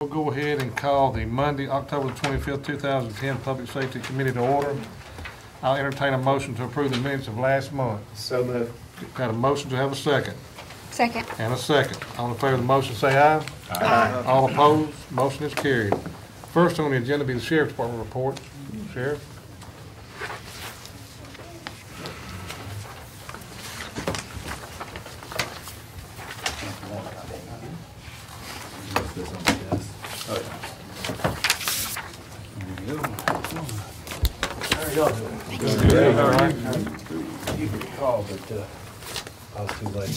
We'll go ahead and call the Monday, October the 25th, 2010 Public Safety Committee to order. I'll entertain a motion to approve the minutes of last month. So moved. Got a motion to have a second. Second. And a second. All in favor of the motion say aye. Aye. All opposed, motion is carried. First on the agenda will be the Sheriff's Department report. Sheriff? All right. You can call, but I was too late.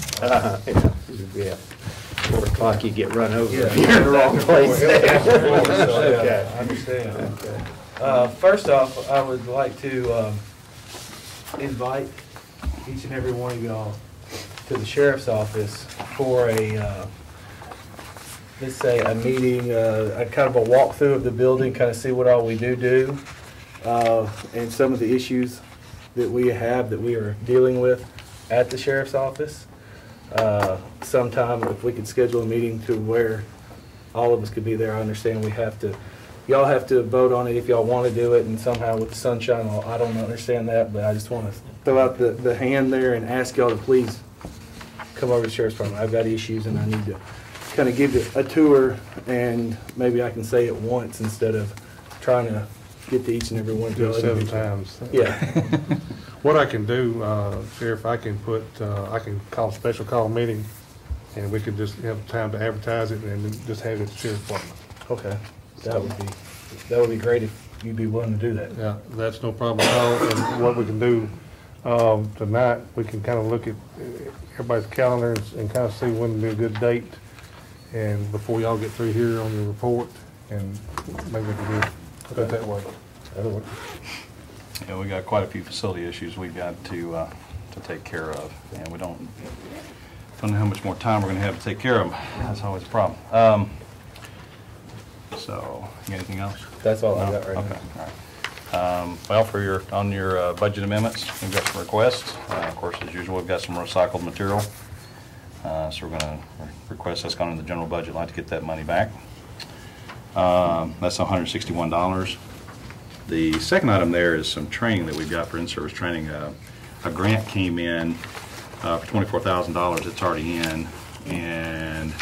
Yeah. 4 o'clock, you get run over. Yeah. You're in the wrong place. Okay, I understand. Okay. First off, I would like to invite each and every one of y'all to the sheriff's office for a, let's say, a meeting, a kind of a walkthrough of the building, kind of see what all we do, and some of the issues that we have that we are dealing with at the sheriff's office. Sometime if we could schedule a meeting to where all of us could be there. I understand we have to, y'all have to vote on it if y'all want to do it, and somehow with the sunshine law, I don't understand that, but I just want to throw out the hand there and ask y'all to please come over to the sheriff's department. I've got issues and I need to kind of give it a tour, and maybe I can say it once instead of trying to get to each and every one of Do y'all. it 7 times. Yeah. What I can do, Sheriff, I can call a special call meeting, and we could just have time to advertise it and then just have it at the Sheriff's Department. Okay. That would be great if you'd be willing to do that. Yeah, that's no problem at all. And what we can do tonight, we can kind of look at everybody's calendars and kind of see when would be a good date, and before y'all get through here on your report, and maybe we can do it that way. That'll work. Yeah, we got quite a few facility issues we've got to take care of, and we don't know how much more time we're going to have to take care of them. That's always a problem. So, anything else? That's all I got right Okay, now. all right. Well, on your budget amendments, we've got some requests. Of course, as usual, we've got some recycled material. So we're going to request that's gone in the general budget. I'd like to get that money back. That's $161. The second item there is some training that we've got for in-service training. A grant came in for $24,000. It's already in, and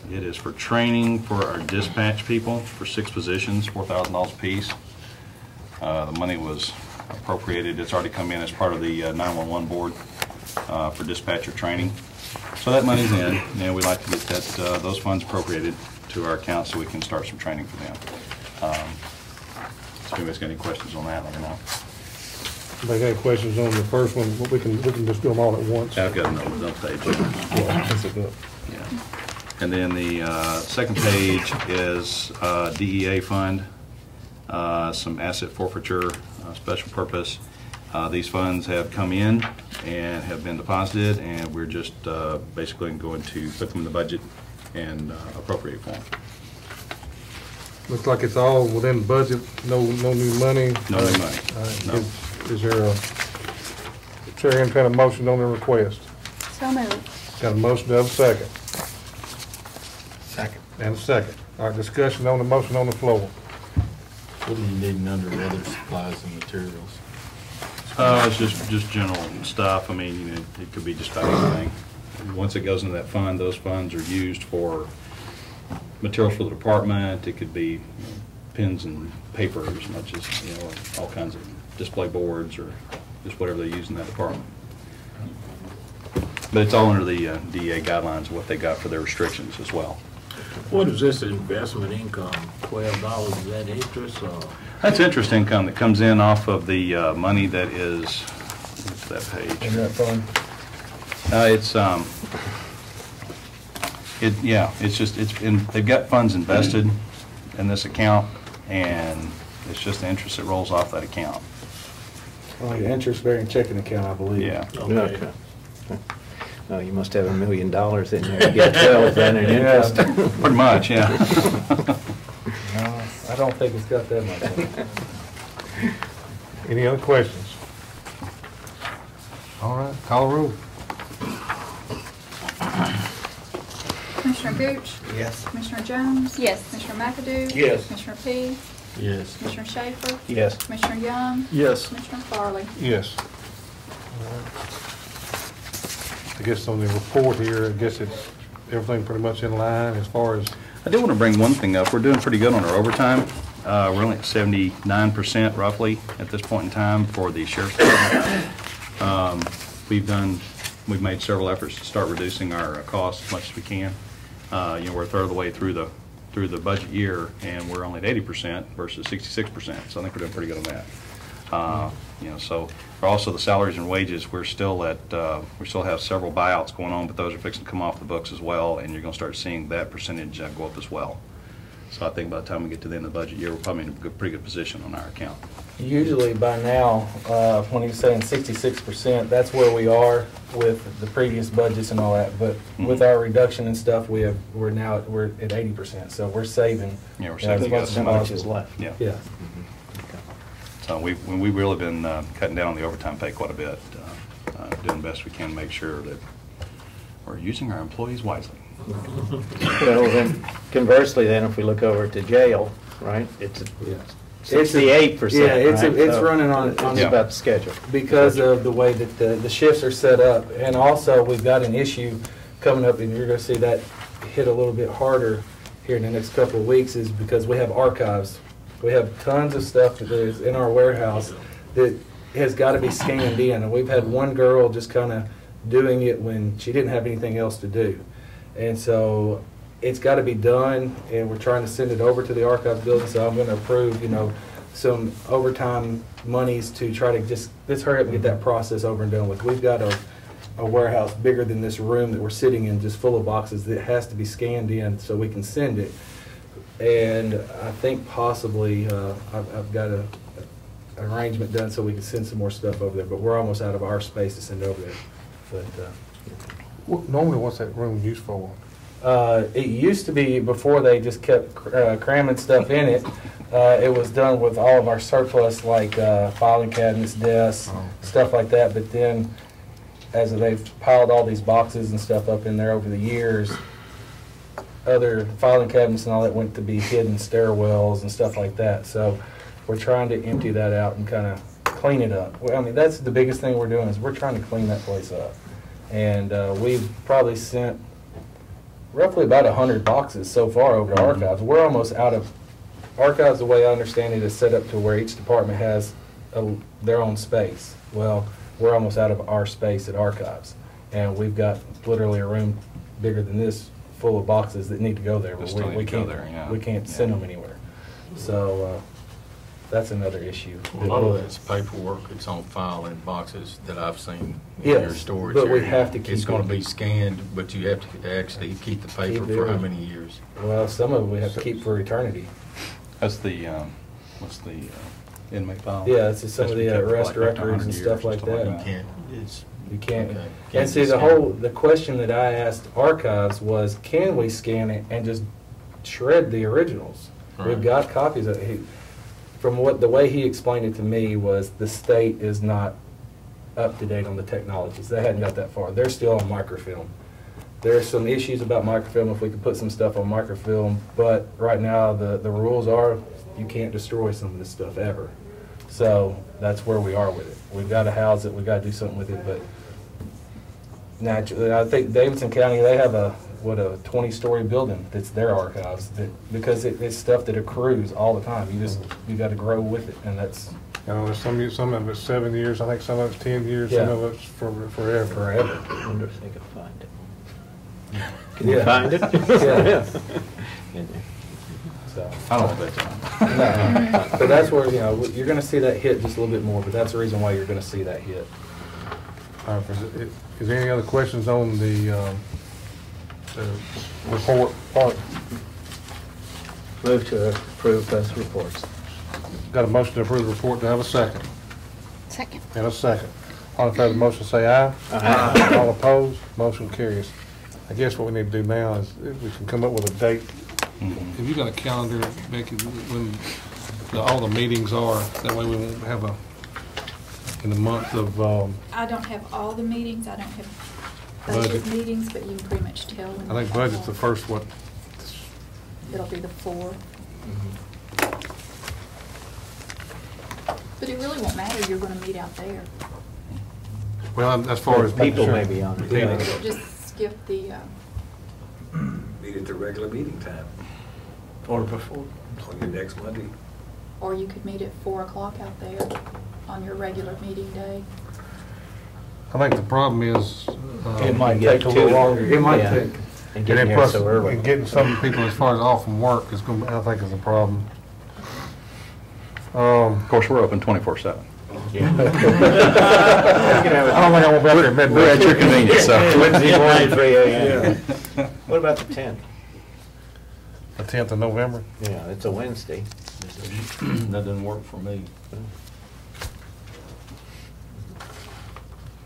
it is for training for our dispatch people for 6 positions, $4,000 a piece. The money was appropriated. It's already come in as part of the 911 board for dispatcher training. So that money's in, and we'd like to get those funds appropriated to our account so we can start some training for them. If anybody's got any questions on that, let me know. If they got questions on the first one, we can just do them all at once. I've got another page. Yeah, that's a good. Yeah. And then the second page is DEA fund, some asset forfeiture, special purpose. These funds have come in and have been deposited, and we're just basically going to put them in the budget and appropriate for them. Looks like it's all within the budget, no new money. No new money. No. Is there a, Chair, entertain a motion on the request? So moved. Got a motion to have a second. Second. And a second. All right, discussion on the motion on the floor. What do you need under other supplies and materials? It's just general stuff. I mean, you know, it could be just about anything. Once it goes into that fund, those funds are used for materials for the department. It could be, you know, pens and paper as much as, you know, all kinds of display boards or just whatever they use in that department. But it's all under the DEA guidelines of what they got for their restrictions as well. What is this investment income? $12, is that interest or? That's interest income that comes in off of the money that is, what's that page? Isn't that fun? They've got funds invested in this account, and it's just the interest that rolls off that account. Well, your interest-bearing checking account, I believe. Yeah. Okay. Oh, you must have $1 million in there to get 12 then in interest. Pretty much, yeah. No, I don't think it's got that much. Any other questions? All right, call a roll. Commissioner Gooch? Yes. Commissioner Jones? Yes. Commissioner McAdoo? Yes. Commissioner P? Yes. Commissioner Schaefer? Yes. Commissioner Young? Yes. Commissioner Farley? Yes. I guess on the report here, I guess it's everything pretty much in line as far as, I do want to bring one thing up. We're doing pretty good on our overtime. We're only at 79% roughly at this point in time for the sheriff's department. We've made several efforts to start reducing our costs as much as we can. We're a third of the way through the budget year, and we're only at 80% versus 66%. So I think we're doing pretty good on that. So also the salaries and wages, we still have several buyouts going on, but those are fixing to come off the books as well, and you're going to start seeing that percentage go up as well. So I think by the time we get to the end of the budget year, we're probably in a pretty good position on our account. Usually by now, when he's saying 66%, that's where we are with the previous budgets and all that. But with our reduction and stuff, we're at 80%. So we're saving. Yeah, we're as saving. much as How much is possible. left? Yeah. Yeah. So we've really been cutting down on the overtime pay quite a bit, doing the best we can to make sure that we're using our employees wisely. Well, then conversely, then, if we look over to jail, right, it's Yeah. 68%. Yeah, it's right? running on It's Yeah. about the schedule. because of the way that the shifts are set up. And also, we've got an issue coming up, and you're going to see that hit a little bit harder here in the next couple of weeks, is because we have archives. We have tons of stuff that is in our warehouse that has got to be scanned in. And we've had one girl just kind of doing it when she didn't have anything else to do. And so it's got to be done, and we're trying to send it over to the archives building. So I'm going to approve, some overtime monies to try to let's hurry up and get that process over and done with. We've got a warehouse bigger than this room that we're sitting in, just full of boxes that has to be scanned in so we can send it. And I think possibly I've got an arrangement done so we can send some more stuff over there, but we're almost out of our space to send over there. But normally what's that room used for? it used to be, before they just kept cramming stuff in it, it was done with all of our surplus, like filing cabinets, desks, stuff like that. But then, as they've piled all these boxes and stuff up in there over the years, other filing cabinets and all that went to be hidden stairwells and stuff like that. So we're trying to empty that out and kind of clean it up. Well, I mean, that's the biggest thing we're doing, is we're trying to clean that place up. And we've probably sent roughly about 100 boxes so far over to archives. We're almost out of archives. The way I understand it is set up to where each department has their own space. Well, we're almost out of our space at archives, and we've got literally a room bigger than this full of boxes that need to go there. That still need to go there, yeah. We can't send them anywhere. So that's another issue. A lot of that's paperwork. It's on file in boxes that I've seen in Yes, your storage but we area. have to keep It's going it. to be scanned, but you have to actually keep the paper Keep for how it. many years? Well, some of them we have to keep for eternity. That's the, what's the inmate file? Yeah, it's just some Has of to be the kept for arrest like up to directories 100 and years stuff or like something that. You can't, it's, You can't. Okay. And Can't see, scan the question that I asked archives was, can we scan it and just shred the originals? We've Right. got copies of it. From the way he explained it to me was, the state is not up to date on the technologies. They hadn't got that far. They're still on microfilm. There are some issues about microfilm, if we could put some stuff on microfilm, but right now the rules are you can't destroy some of this stuff ever. So that's where we are with it. We've got to house it, we've got to do something with it, but naturally, I think Davidson County, they have a 20-story building that's their archives, because it's stuff that accrues all the time. You got to grow with it, and that's You know, some of it's 7 years, I think some of it's 10 years, some Yeah. of it's forever. forever. I wonder if they could find it. Can Yeah. you find it? Yeah. Yeah. So. I don't know if that's, No. So that's where, you're going to see that hit just a little bit more, but that's the reason why you're going to see that hit. Is there any other questions on the report part? Move to approve those reports. Got a motion to approve the report, do I have a second? Second. And a second. All in favor of the motion, say aye. Aye. All opposed, motion carries. I guess what we need to do now is if we can come up with a date. Have you got a calendar, Becky, when all the meetings are? That way we won't have in the month of, I don't have all the meetings, I don't have budget Budget. meetings, but you can pretty much tell. when I think they budget's the are. first, what, It'll be the 4. But it really won't matter, you're gonna meet out there. well, as far as. People sure. may be on it. Yeah. Just skip the, Meet at the regular meeting time Or before. on your next Monday. or you could meet at 4 o'clock out there on your regular meeting day. I think the problem is. It might get take a little to- longer. It might yeah. take. And And getting then here plus, so early. and getting some people as far as off from work is gonna, I think is a problem. Of course, we're open 24/7. Yeah. I don't think I won't be out there at midnight. We're at your convenience, so. Wednesday morning, 3 a.m. What about the 10th? The 10th of November? Yeah, it's a Wednesday. That doesn't work for me.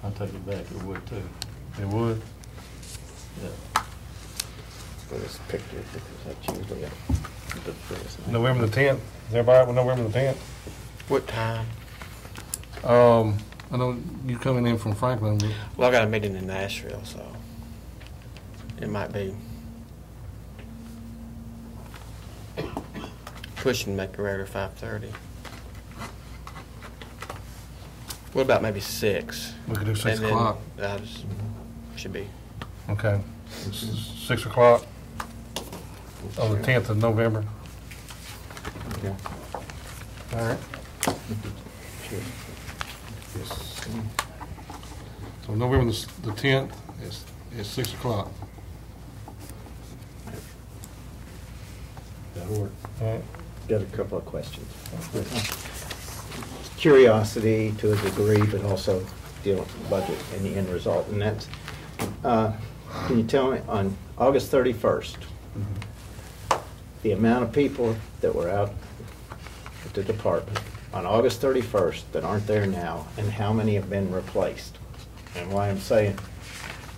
I take it back, it would too. It would. Yeah. But it's picked it because that's usually the first night. November the 10th. Is everybody all right with November the 10th? What time? I know you coming in from Franklin, but Well, I got a meeting in Nashville, so it might be pushing to make a regular 5:30. What about maybe 6? we could do 6 And then o'clock. I just should be. Okay. 6 o'clock on the 10th of November. Yeah. All right. Sure. So November the 10th is 6 o'clock. That'll work. All right. Got a couple of questions. Curiosity to a degree, but also dealing with the budget and the end result. And that's, can you tell me, on August 31st, the amount of people that were out at the department on August 31st that aren't there now, and how many have been replaced? And why I'm saying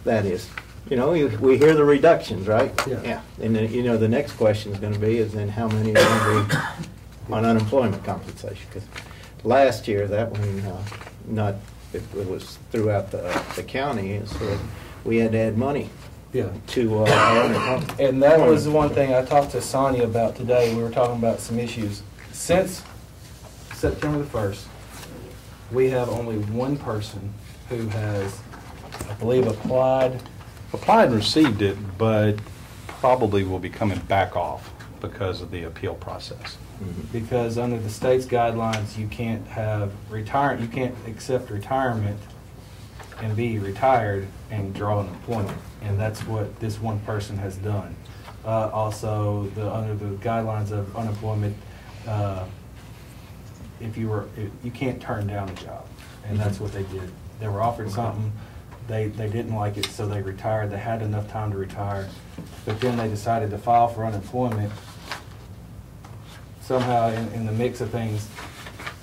that is, you know, we hear the reductions, right? Yeah. And then, you know, the next question is gonna be, is then how many are gonna be on unemployment compensation? Because last year, that one, it was throughout the county, so we had to add money Yeah. to our unemployment. And that was the one thing I talked to Sonia about today. We were talking about some issues. Since September the 1st, we have only one person who has, I believe, applied. Applied and received it, but probably will be coming back off because of the appeal process. Because under the state's guidelines, you can't have you can't accept retirement and be retired and draw unemployment. And that's what this one person has done. Also, under the guidelines of unemployment, you can't turn down a job. And that's what they did. They were offered something, they didn't like it, so they retired. They had enough time to retire. But then they decided to file for unemployment. Somehow, in the mix of things,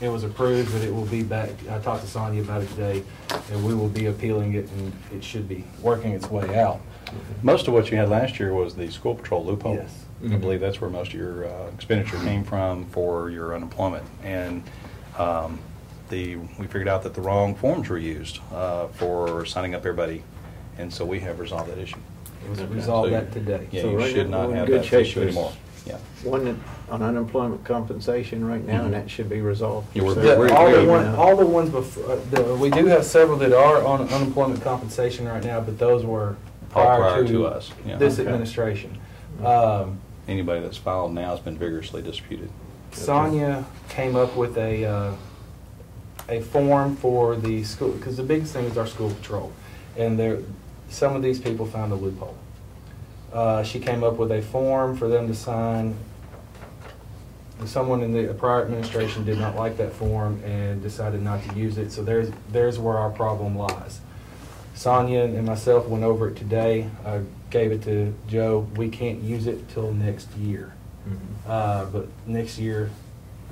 it was approved, but it will be back. I talked to Sonia about it today, and we will be appealing it, and it should be working its way out. Most of what you had last year was the school patrol loophole. Yes. I believe that's where most of your expenditure came from for your unemployment. And we figured out that the wrong forms were used for signing up everybody, and so we have resolved that issue. It was resolved that today. Yeah, So you right should now, not we're in have good that shape. issue anymore. Yeah. One that on unemployment compensation right now, and that should be resolved. Yeah, we're- So- we're- All the ones before, we do have several that are on unemployment compensation right now, but those were All prior to to us. Yeah. this Okay. administration. Anybody that's filed now has been vigorously disputed. Sonia came up with a form for the school, because the biggest thing is our school patrol. And some of these people found a loophole. She came up with a form for them to sign. Someone in the prior administration did not like that form and decided not to use it, so there's where our problem lies. Sonia and myself went over it today. I gave it to Joe. We can't use it till next year. But next year,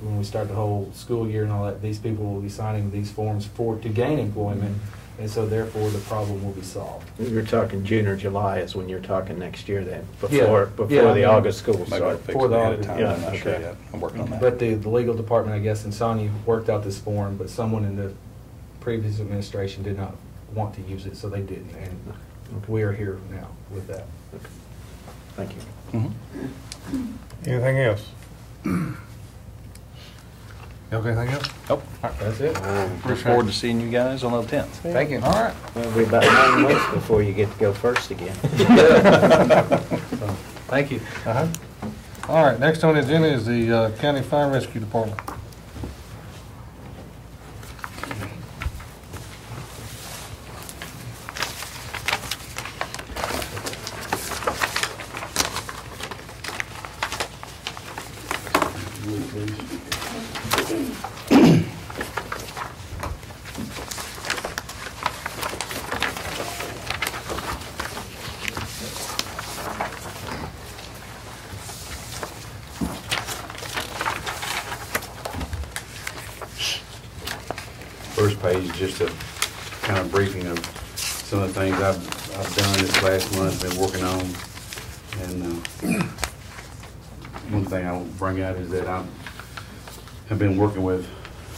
when we start the whole school year and all that, these people will be signing these forms to gain employment, and so therefore the problem will be solved. You're talking June or July is when you're talking next year then, Yeah. before Yeah, the August school Maybe I'll starts. fix For it the ahead of August- time. yeah, I'm not sure okay. yet. I'm working on that. But the legal department, I guess, and Sonia worked out this form, but someone in the previous administration did not want to use it, so they didn't. And we are here now with that. Thank you. Anything else? Y'all got anything else? Nope. That's it. Look forward to seeing you guys on the 10th. Thank you. All right. Well, it'll be about 9 months before you get to go first again. Thank you. Uh-huh. All right, next on the agenda is the County Fire and Rescue Department. First page is just a kind of briefing of some of the things I've done this last month, been working on. And one thing I will bring out is that I have been working with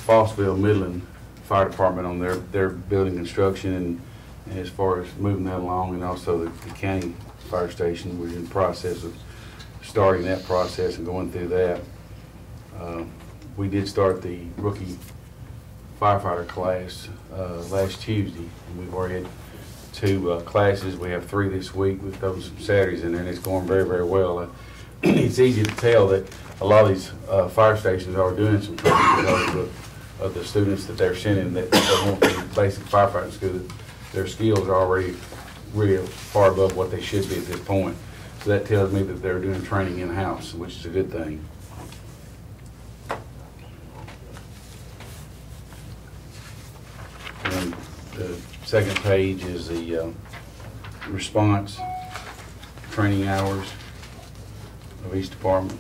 Fossville Midland Fire Department on their building construction and as far as moving that along, and also the county fire station. We're in the process of starting that process and going through that. We did start the rookie firefighter class last Tuesday, and we've already had 2 classes. We have 3 this week. We've thrown some Saturdays in there, and it's going very, very well. It's easy to tell that a lot of these fire stations are doing some training because of the students that they're sending that want the basic firefighting school. Their skills are already really far above what they should be at this point. So that tells me that they're doing training in-house, which is a good thing. And the second page is the response training hours of each department.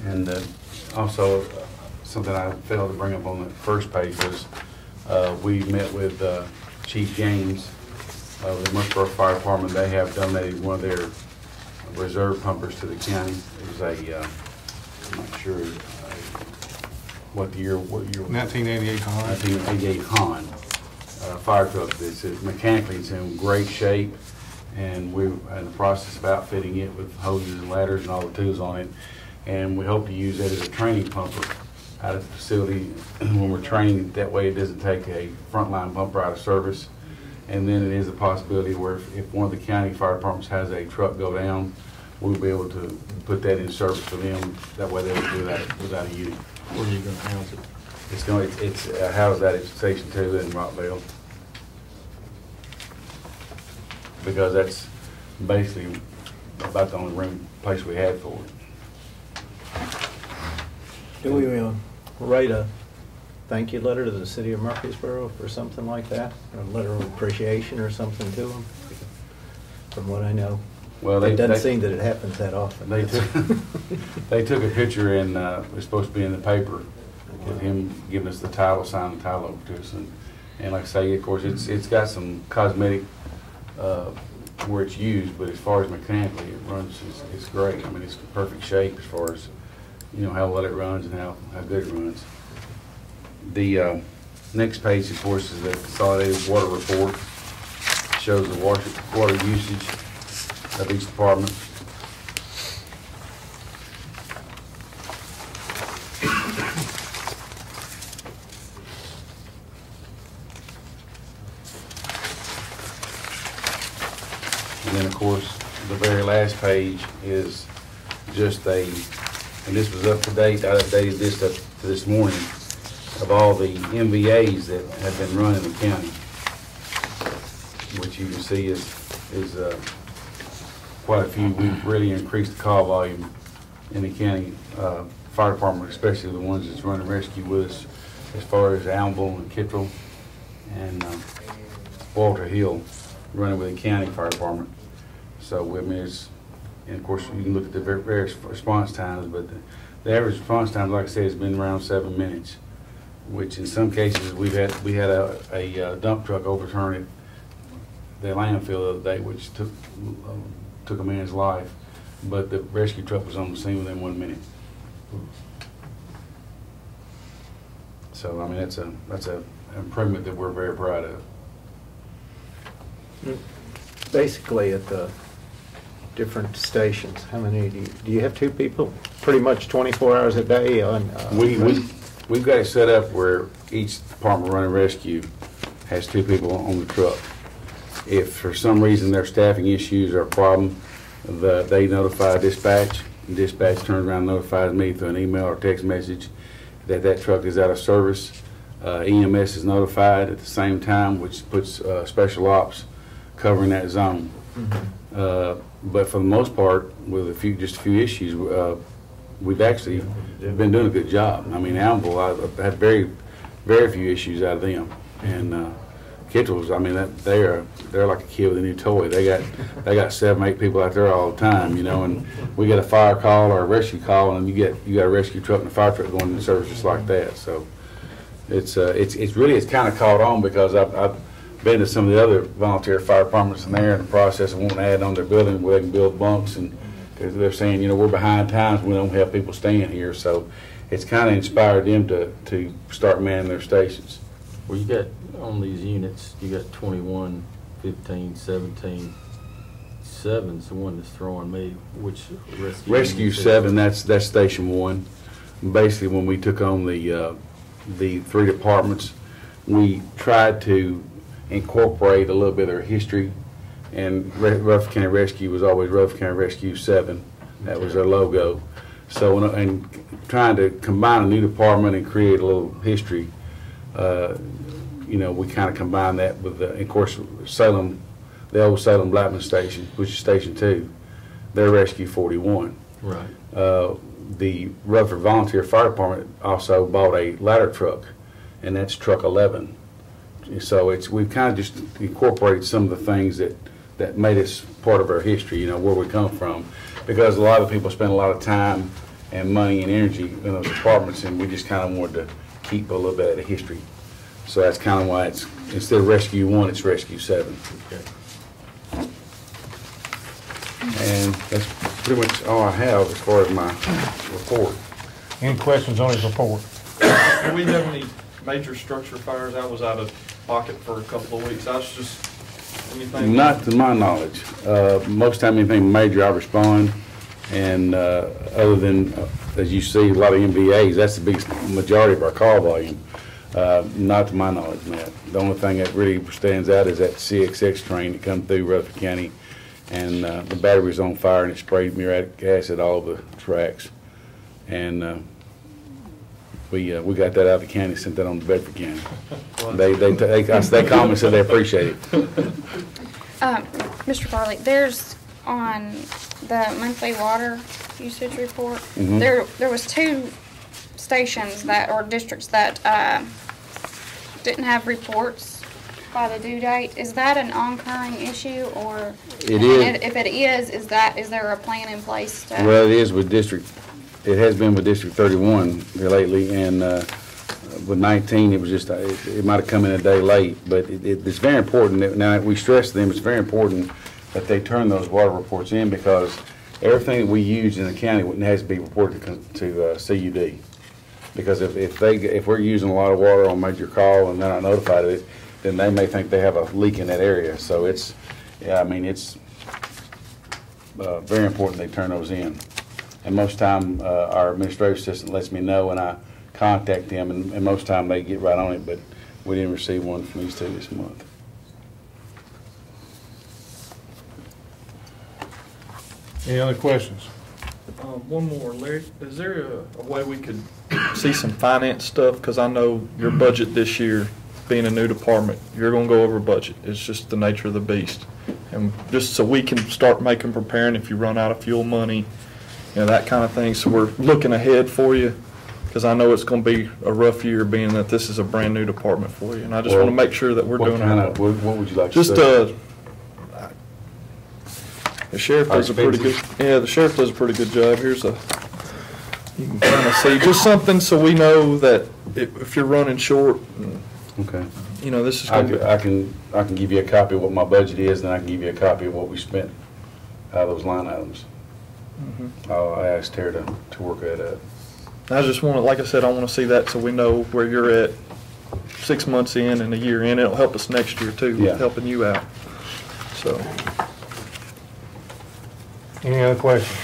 And also, something I failed to bring up on the first page was we met with Chief James of the Murfreesboro Fire Department. They have donated one of their reserve pumpers to the county. It was a, I'm not sure what year. 1988 Honda. 1988 Hon fire truck. Mechanically, it's in great shape, and we're in the process of outfitting it with hoses and ladders and all the tools on it. And we hope to use that as a training pumper out of the facility when we're training. That way it doesn't take a frontline pumper out of service. And then it is a possibility where if one of the county fire departments has a truck go down, we'll be able to put that in service for them. That way they will do that without a unit. Where are you gonna house it? It's housed out at Station 2 in Rockville. Because that's basically about the only place we had for it. Do we write a thank you letter to the city of Murfreesboro or something like that? A letter of appreciation or something to them? From what I know. Well, It doesn't seem that it happens that often. They took a picture and it was supposed to be in the paper with him giving us the title, signing the title over to us. And like I say, of course, it's got some cosmetic where it's used, but as far as mechanically, it runs, it's great. I mean, it's in perfect shape as far as, you know, how well it runs and how good it runs. The next page, of course, is the consolidated water report. It shows the water usage of each department. And then, of course, the very last page is just and this was up to date, I updated this up to this morning, of all the MVAs that have been run in the county, which you can see is quite a few. We've really increased the call volume in the county fire department, especially the ones that's running rescue with us, as far as Allenville and Kittrell and Walter Hill running with the county fire department. So I mean, and of course you can look at the various response times, but the average response time, like I said, has been around 7 minutes. which in some cases, we had a dump truck overturn at the landfill the other day, which took a man's life, but the rescue truck was on the scene within 1 minute. So, I mean, that's a improvement that we're very proud of. Basically, at the different stations, how many do you have 2 people? Pretty much 24 hours a day on? We've got it set up where each department running rescue has 2 people on the truck. If for some reason their staffing issues are a problem, they notify dispatch. Dispatch turns around and notifies me through an email or text message that truck is out of service. EMS is notified at the same time, which puts special ops covering that zone. But for the most part, with just a few issues, we've actually been doing a good job. I mean, Allenville, I've had very few issues out of them, and Kittrell's, I mean, they're like a kid with a new toy. They got 7, 8 people out there all the time, you know. And we get a fire call or a rescue call, and you got a rescue truck and a fire truck going into service just like that. So it's kind of caught on because I've been to some of the other volunteer fire departments, and they're in the process of wanting to add on their building where they can build bunks, and they're saying, you know, we're behind times, we don't have people staying here. So it's kind of inspired them to start manning their stations. Well, you got on these units, you got 21, 15, 17. 7's the one that's throwing me. Which Rescue 7, that's Station 1. Basically, when we took on the 3 departments, we tried to incorporate a little bit of their history, and Rutherford County Rescue was always Rutherford County Rescue 7. That was their logo. So, and trying to combine a new department and create a little history, you know, we kind of combined that with, of course, Salem, the old Salem Blackman Station, which is Station 2. They're Rescue 41. Right. The Rutherford Volunteer Fire Department also bought a ladder truck, and that's Truck 11. So we've kind of just incorporated some of the things that made us part of our history, you know, where we come from. Because a lot of people spend a lot of time and money and energy in those departments, and we just kind of wanted to keep a little bit of the history. So that's kind of why it's, instead of Rescue 1, it's Rescue 7. Okay. And that's pretty much all I have as far as my report. Any questions on his report? Do we have any major structure fires? I was out of pocket for a couple of weeks. I was just, anything? Not to my knowledge. Most time anything major, I respond. And other than, as you see, a lot of MVAs, that's the biggest majority of our call volume. Not to my knowledge, Matt. The only thing that really stands out is that CXX train that comes through Rutherford County, and the battery was on fire and it sprayed muriatic acid all over the tracks. And we got that out of the county, sent that on to Bedford County. They called me and said they appreciate it. Mr. Farley, there's on the monthly water usage report, Mhm. there was 2 stations that, or districts that didn't have reports by the due date. Is that an ongoing issue, or? It is. And if it is there a plan in place to? Well, it is with it has been with District 31 here lately, and with 19, it was just, it might have come in a day late, but it's very important that, now we stress to them, it's very important that they turn those water reports in, because everything that we use in the county has to be reported to CUD. Because if we're using a lot of water on major call and they're not notified of it, then they may think they have a leak in that area. So it's, yeah, I mean, it's very important they turn those in. And most time, our administrative assistant lets me know, and I contact them, and most time they get right on it, but we didn't receive one from these 2 this month. Any other questions? One more, Larry. Is there a way we could see some finance stuff? Because I know your budget this year, being a new department, you're going to go over budget. It's just the nature of the beast. And just so we can start preparing if you run out of fuel money, you know, that kind of thing. So we're looking ahead for you, because I know it's going to be a rough year, being that this is a brand new department for you. And I just want to make sure that we're doing it. What would you like Just to say? The sheriff does a pretty good. Yeah, the sheriff does a pretty good job. Here's you can kind of see just something so we know that if you're running short, Okay. you know, this is I going to can, I can give you a copy of what my budget is, and I can give you a copy of what we spent out of those line items. I'll ask Tara to work that up. I just want to, like I said, I want to see that so we know where you're at 6 months in and a year in. It'll help us next year too, Yeah. helping you out. So, Any other questions?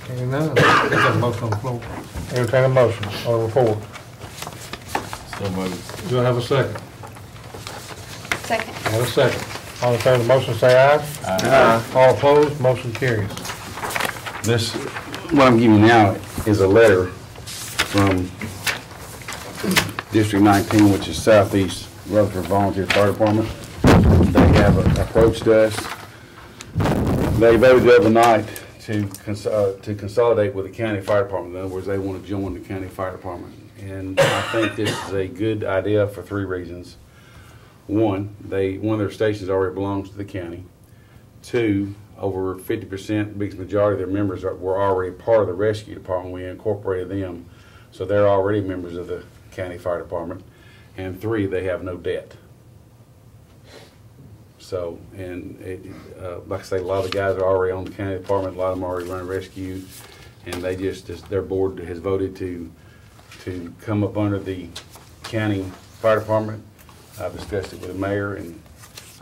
Hearing none, is there a motion on the floor? Entertain a motion on the report. So moved. Do I have a second? Second. I have a second. All in favor of the motion, say aye. Aye. All opposed, motion carries. This, what I'm giving you now is a letter from District 19, which is Southeast Rutherford Volunteer Fire Department. They have approached us. They voted the other night to consolidate with the county fire department. In other words, they want to join the county fire department. And I think this is a good idea for 3 reasons. One of their stations already belongs to the county. 2, over 50%, biggest majority of their members were already part of the rescue department. We incorporated them, so they're already members of the county fire department. And 3, they have no debt. So, and like I say, a lot of the guys are already on the county department. A lot of them already run rescue, and they their board has voted to come up under the county fire department. I've discussed it with the mayor, and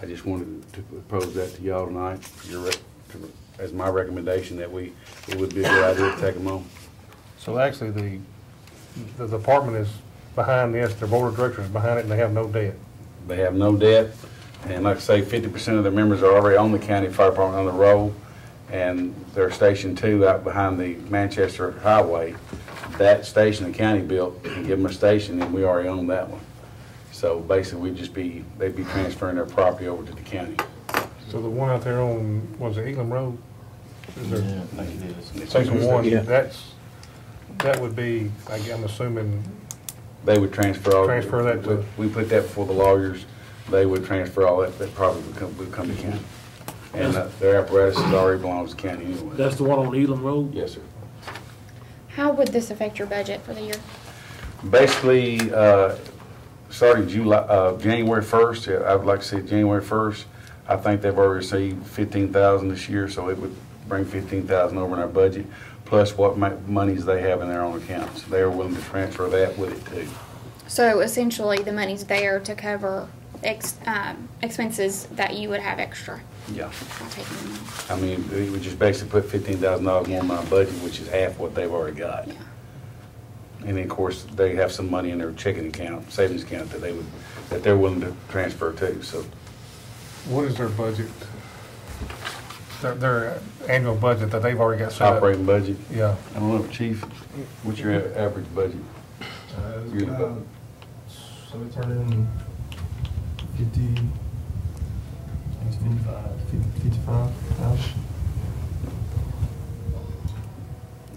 I just wanted to propose that to y'all tonight as my recommendation that it would be a good idea to take them on. So actually, the department is behind this, their board of directors is behind it, and they have no debt. They have no debt, and like I say, 50% of their members are already on the county fire department on the roll, and their Station 2 out behind the Manchester Highway, that station the county built, and give them a station, and we already own that one. So basically, they'd be transferring their property over to the county. So the one out there on, was it Elam Road? Is there- Yeah, I think it is. Station 1, Yeah. that would be, I'm assuming, They would transfer that to. We put that before the lawyers. They would transfer all that property would come to county. And their apparatus already belongs to county anyway. That's the one on Elam Road? Yes, sir. How would this affect your budget for the year? Basically, starting January 1st, I would like to say January 1st, I think they've already received $15,000 this year, so it would bring $15,000 over in our budget, plus what monies they have in their own accounts. They are willing to transfer that with it too. So essentially, the money's there to cover expenses that you would have extra. Yeah. By taking them out. I mean, we would just basically put $15,000 more in my budget, which is half what they've already got. Yeah. And then, of course, they have some money in their checking account, savings account that they're willing to transfer too, so. What is their budget? Their annual budget that they've already got set up? Operating budget? Yeah. I don't know, Chief, what's your average budget? Yearly budget? So we turn in 55,000.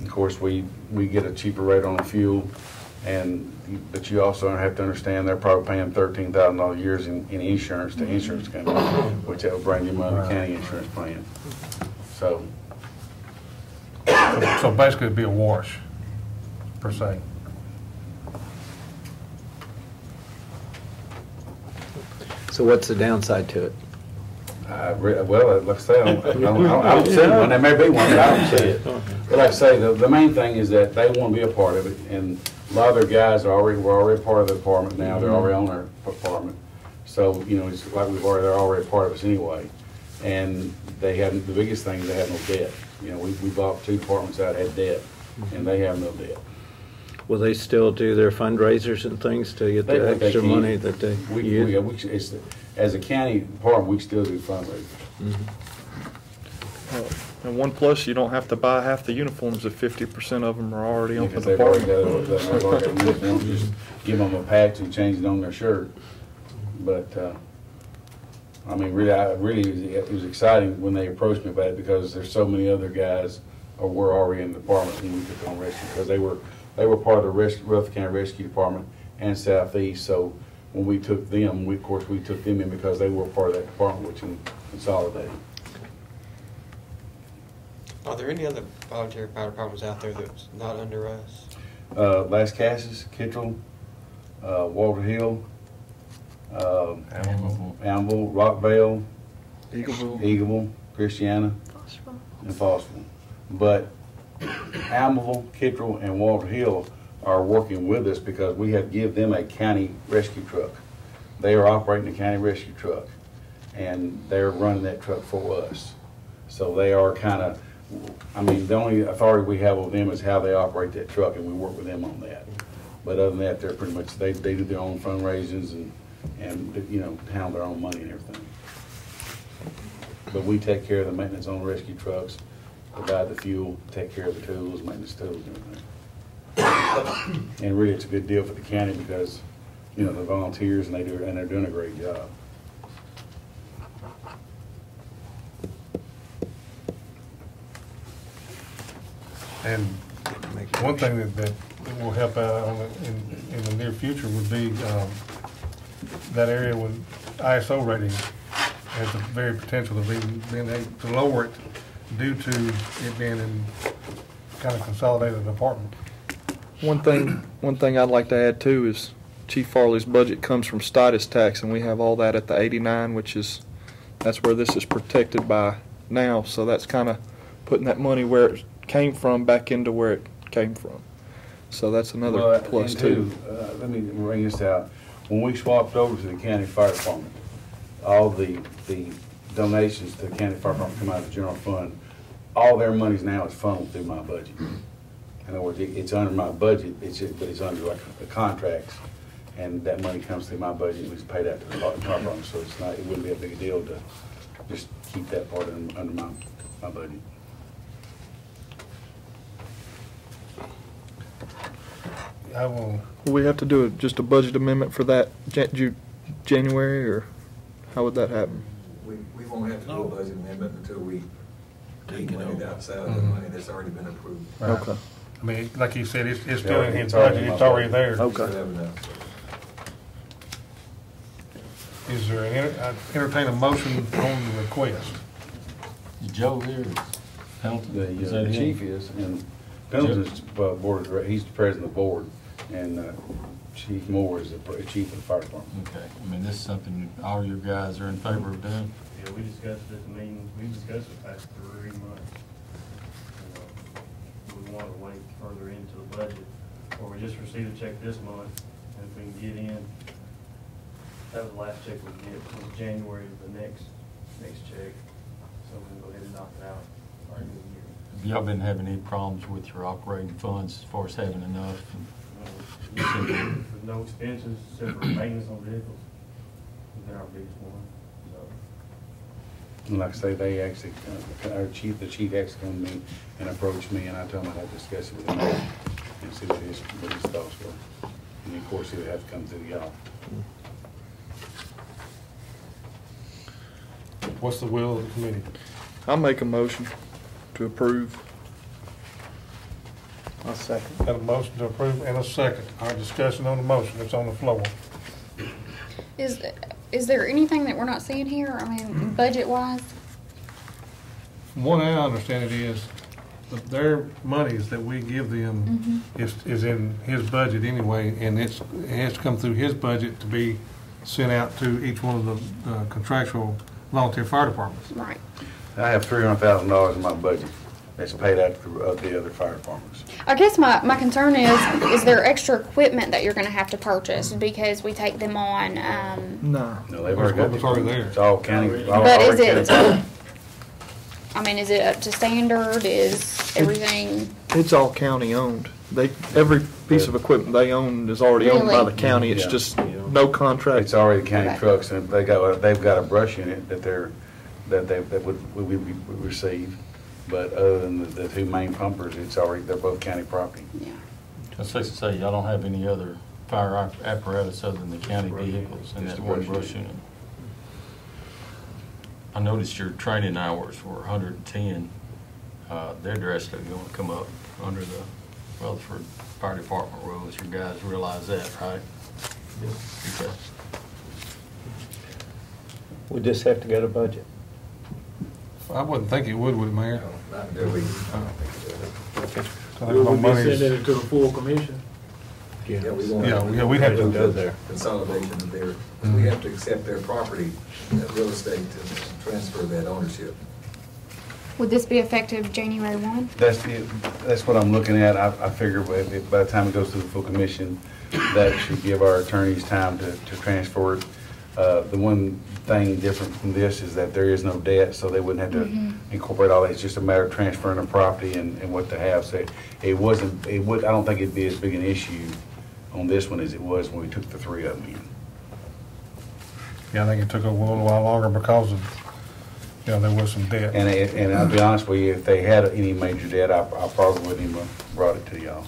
Of course, we get a cheaper rate on the fuel, but you also have to understand they're probably paying $13,000 a year in insurance to insurance company, which that will bring them under the county insurance plan. So, So basically, it'd be a wash, per se. So what's the downside to it? well, like I say, I don't see one. There may be one, but I don't see it. But like I say, the main thing is that they want to be a part of it, and a lot of their guys were already part of the department now. They're already on their department. So, you know, it's like they're already part of us anyway. And they have, the biggest thing is they have no debt. You know, we bought 2 departments that had debt, and they have no debt. Will they still do their fundraisers and things to get the extra money that they use? As a county department, we still do fundraisers. and one plus, you don't have to buy half the uniforms if 50% of them are already on the Because they've already department. they've already got uniforms, just give them a patch and change it on their shirt. But, I mean, really, it was exciting when they approached me about it, because there's so many other guys were already in the department when we took on rescue, because they were part of the Rutherford County Rescue Department and Southeast. So when we took them, of course we took them in because they were part of that department, which consolidated. Are there any other volunteer fire departments out there that's not under us? Las Casas, Kittrell, Walter Hill, Amble, Rockvale, Eagleville, Christiana, and Fossville. But Ambleville, Kittrell, and Walter Hill are working with us because we have give them a county rescue truck. They are operating a county rescue truck, and they're running that truck for us. So they are kind of, I mean, the only authority we have with them is how they operate that truck, and we work with them on that. But other than that, they're pretty much, they do their own fundraisings and you know, handle their own money and everything. But we take care of the maintenance on rescue trucks, provide the fuel, take care of the tools, maintenance tools and everything. And really, it's a good deal for the county because, you know, the volunteers and they're doing a great job. And one thing that will help out on in the near future would be that area with ISO rating has the very potential of being able to lower it due to it being in kind of consolidated department. One thing I'd like to add too is Chief Farley's budget comes from status tax, and we have all that at the 89, that's where this is protected by now. So that's kind of putting that money where it came from back into where it came from. So that's another plus too. Let me bring this out. When we swapped over to the county fire department, all the donations to the county fire department come out of the general fund. All their monies now is funneled through my budget. In other words, it's under my budget, but it's under like the contracts, and that money comes through my budget and it's paid out to the fire department. So it wouldn't be a big deal to just keep that part under my budget. I will. Will we have to do just a budget amendment for that January, or how would that happen? We won't have to do a budget amendment until we take money outside of the money that's already been approved. Right. Okay. I mean, like you said, it's still in his budget, it's already there. Okay. Is there I entertain a motion on the request? Is Joe here? Pendleton? Is that The him? chief is, and Pendleton's board of directors, he's the president of the board, and Chief Moore is the chief of the fire department. Okay, I mean, this is something all your guys are in favor of doing? Yeah, we discussed it at the meeting, we discussed it past 3 months. We want to wait further into the budget, or we just received a check this month, and if we can get in, that was the last check we get, was January of the next check, so we can go ahead and knock it out our new year. Have y'all been having any problems with your operating funds as far as having enough? With no expenses, except for maintenance on vehicles, has been our biggest one, so. And like I say, they actually, the chief actually came to me and approached me, and I told him I'd discuss it with him and see what his thoughts were. And of course, he would have to come through y'all. What's the will of the committee? I'll make a motion to approve. I'll second. Got a motion to approve and a second. Our discussion on the motion that's on the floor. Is there anything that we're not seeing here? I mean, budget-wise? From what I understand it is, that their monies that we give them is in his budget anyway, and it has to come through his budget to be sent out to each one of the contractual volunteer fire departments. Right. I have $300,000 in my budget that's paid out to the other fire departments. I guess my concern is there extra equipment that you're going to have to purchase because we take them on? No. No, they've already got It's already there. It's all county. But is it? I mean, is it up to standard? Is everything? It's all county owned. Every piece of equipment they own is already owned by Really? the county. It's Yeah. just no contract. It's already county Okay. trucks, and they've got a brush unit that we receive. But other than the two main pumpers, they're both county property. Yeah. It's safe to say, y'all don't have any other fire apparatus other than the county vehicles in Just that the one brush brush unit. I noticed your training hours were 110. They're drastically going to come up under the Rutherford Fire Department rules. You guys realize that, right? Yes. Okay. We just have to go to budget. I wouldn't think it would it, Mayor? Not until we, So there's no money. it to the full commission? yeah, we want. Yeah, we'd have to go there. Consolidation of their, we have to accept their property, real estate, and transfer that ownership. Would this be effective January 1? That's what I'm looking at. I figure by the time it goes through the full commission, that should give our attorneys time to transfer it. The one thing different from this is that there is no debt, so they wouldn't have to incorporate all that. It's just a matter of transferring the property and what they have. So I don't think it'd be as big an issue on this one as it was when we took the three of them in. Yeah, I think it took a little while longer because of, there was some debt. And I'll be honest with you, if they had any major debt, I probably wouldn't even have brought it to y'all.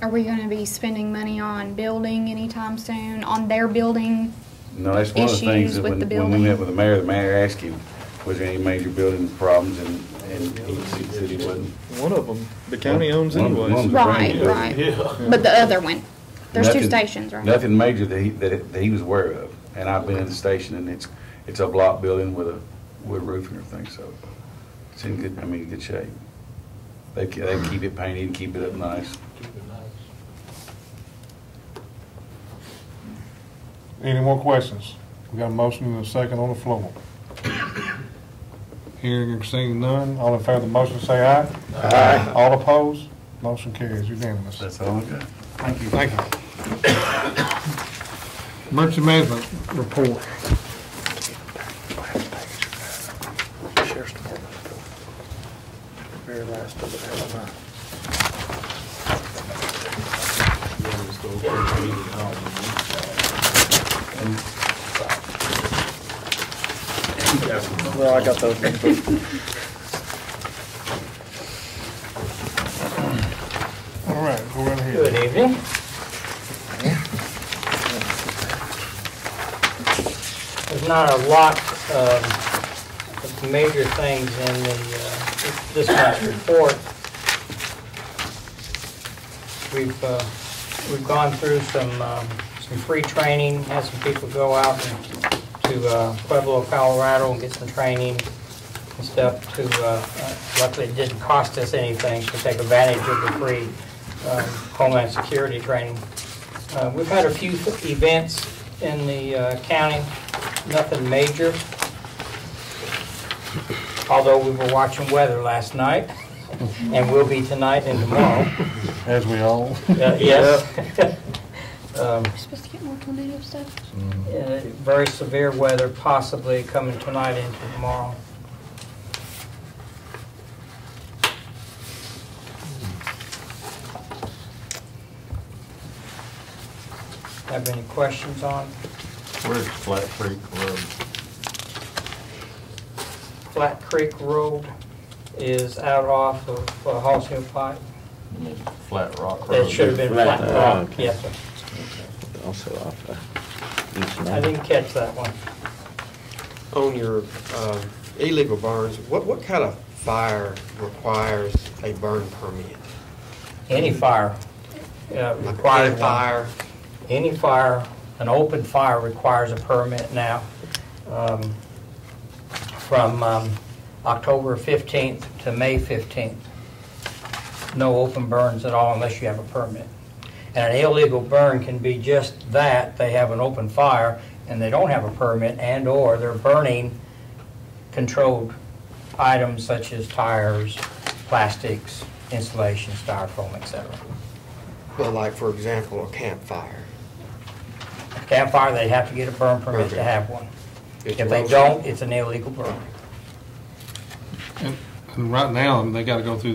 Are we going to be spending money on building anytime soon, on their building? No, that's one of the things Issues that with when the we building? met with the mayor asked him, was there any major building problems, and he said he wasn't. One of them, the county owns One of anyways. them. Right, right. But the other one, there's two Nothing- stations, right? Nothing major that he was aware of, and I've been in the station, and it's a block building with a wood roof and everything, so it's in good shape. They keep it painted and keep it up nice. Any more questions? We got a motion and a second on the floor. Hearing and seeing none, all in favor of the motion say aye. Aye. All opposed? Motion carries unanimous. That's all I got. Thank you. Thank you. Emergency management report. Sheriff's Department. Very last of it. Well, I got those. All right, go right ahead. Good evening. There's not a lot of major things in this month's report. We've gone through some free training, had some people go out to Pueblo, Colorado and get some training and stuff luckily it didn't cost us anything to take advantage of the free Homeland Security training. We've had a few events in the county, nothing major. Although we were watching weather last night, and will be tonight and tomorrow. As we all. Yes. We're supposed to get more tornado stuff? Very severe weather possibly coming tonight into tomorrow. Have any questions on? Where's Flat Creek Road? Flat Creek Road is out off of Halls Hill Pike. Flat Rock Road? It should have been Flat Rock, okay. yes, sir. Also off East I didn't catch that one. On your illegal burns, what kind of fire requires a burn permit? Any fire Like requires a fire? Any fire, an open fire requires a permit now. From October 15th to May 15th. No open burns at all unless you have a permit. And an illegal burn can be just that, they have an open fire and they don't have a permit and/or they're burning controlled items such as tires, plastics, insulation, styrofoam, etc. Well, like, for example, a campfire. Campfire, they have to get a burn permit to have one. It's If they roasting. don't, it's an illegal burn. And right now, they got to go through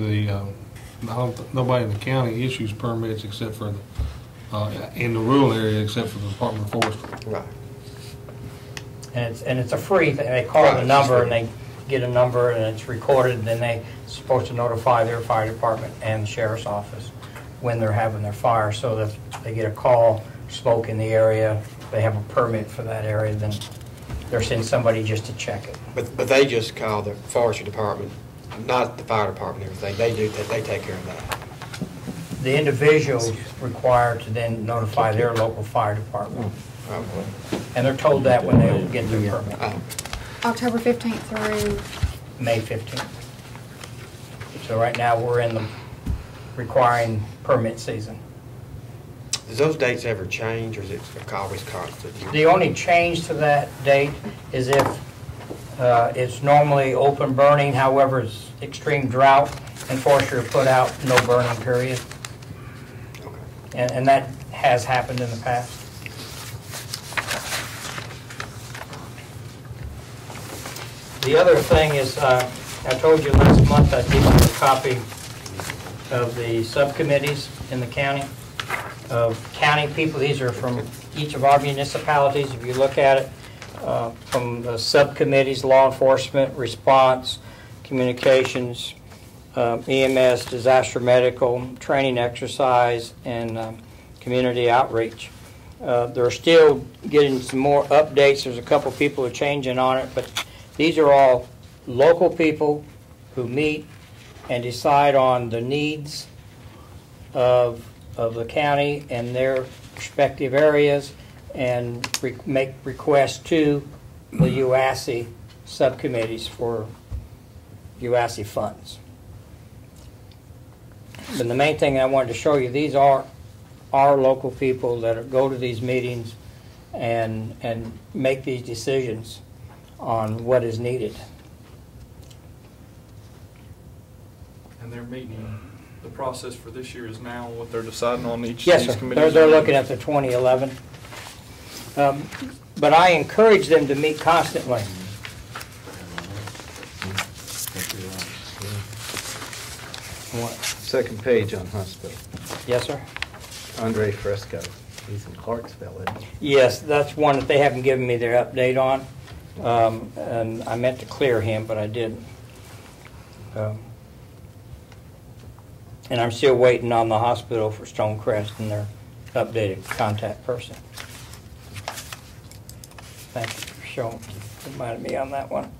nobody in the county issues permits except for in the rural area except for the Department of Forestry. Right. And it's a free thing. They call Right, the it's number free. and they get a number and it's recorded, and then they're supposed to notify their fire department and the sheriff's office when they're having their fire, so that if they get a call, smoke in the area, they have a permit for that area, then they're sending somebody just to check it. But they just call the forestry department, not the fire department and everything. They take care of that. the individual's required to then notify their local fire department. And they're told that when they get their permit, October 15th through, May 15th. So right now, we're in the requiring permit season. Does those dates ever change, or is it always constant? The only change to that date is if it's normally open burning, however, it's extreme drought, and forestry will put out no burning period. And that has happened in the past. The other thing is, I told you last month I'd give you a copy of the subcommittees in the county, of county people. These are from each of our municipalities. If you look at it, from the subcommittees, law enforcement, response, communications, EMS, disaster medical, training exercise, and community outreach. They're still getting some more updates. There's a couple people who are changing on it, but these are all local people who meet and decide on the needs of the county and their respective areas and make requests to the UASI subcommittees for UASI funds. But the main thing I wanted to show you, these are our local people that go to these meetings and make these decisions on what is needed. And they're meeting, the process for this year is now what they're deciding on each Yes, of these sir. committees? They're looking at the 2011. But I encourage them to meet constantly. Second page on hospital. Yes, sir. Andre Fresco. He's in Clarksville, isn't he? Yes, that's one that they haven't given me their update on. And I meant to clear him, but I didn't. And I'm still waiting on the hospital for Stonecrest and their updated contact person. Thank you for showing, reminding me on that one.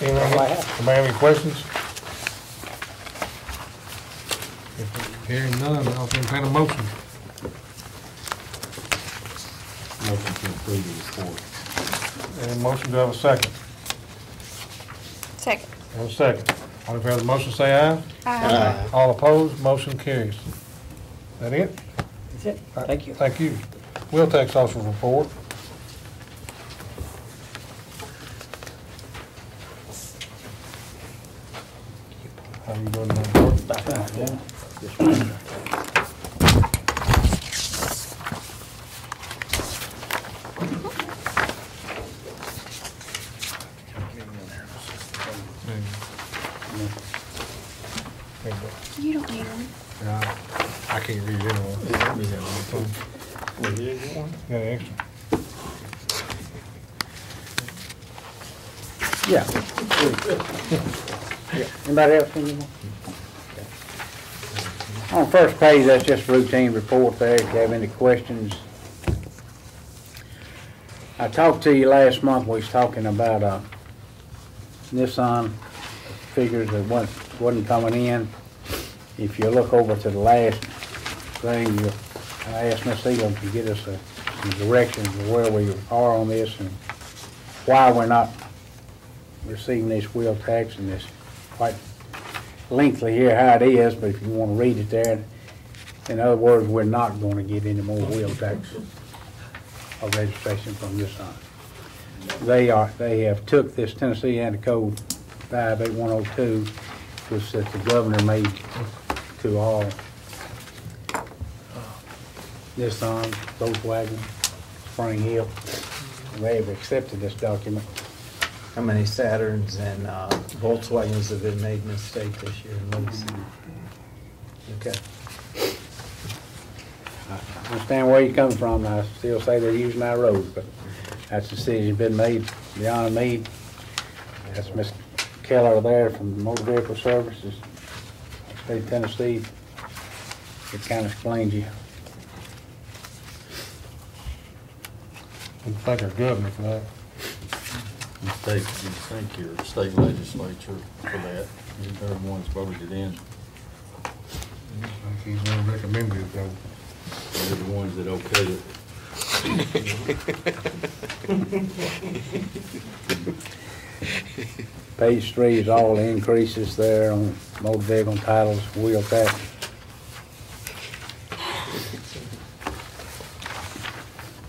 Anybody have any questions? Hearing none, I'll entertain a motion. Motion to approve the report. And a motion, do I have a second? second. And a second. All in favor of the motion, say aye. Aye. All opposed, motion carries. That it? That's it. Thank you. Thank you. Wheel tax officer report. How you doing, man? You don't need one. Yeah, I can't read it anyway. Got an extra? Anybody else need one? On the first page, that's just a routine report there, if you have any questions. I talked to you last month, we was talking about Nissan figures that wasn't coming in. If you look over to the last thing, I asked Miss Elam to get us some directions of where we are on this and why we're not receiving this wheel tax, and this quite lengthy here how it is, but if you want to read it there, in other words, we're not going to get any more wheel tax or registration from this on. They have took this Tennessee Anti-Code 58102, which that the governor made to all Nissan, Volkswagen, Spring Hill. They have accepted this document. How many Saturns and Volkswagens have been made in this state this year? Okay. I understand where you're coming from. I still say they're using our roads, but that's the decision been made beyond me. That's Miss Keller there from Motor Vehicle Services, State of Tennessee. it kind of explains you. We thank our governor for that. You thank your state legislature for that. They're the ones voted it in. He's one recommended it, though. They're the ones that okayed it. Page 3 is all the increases there on motor vehicle titles, wheel tax.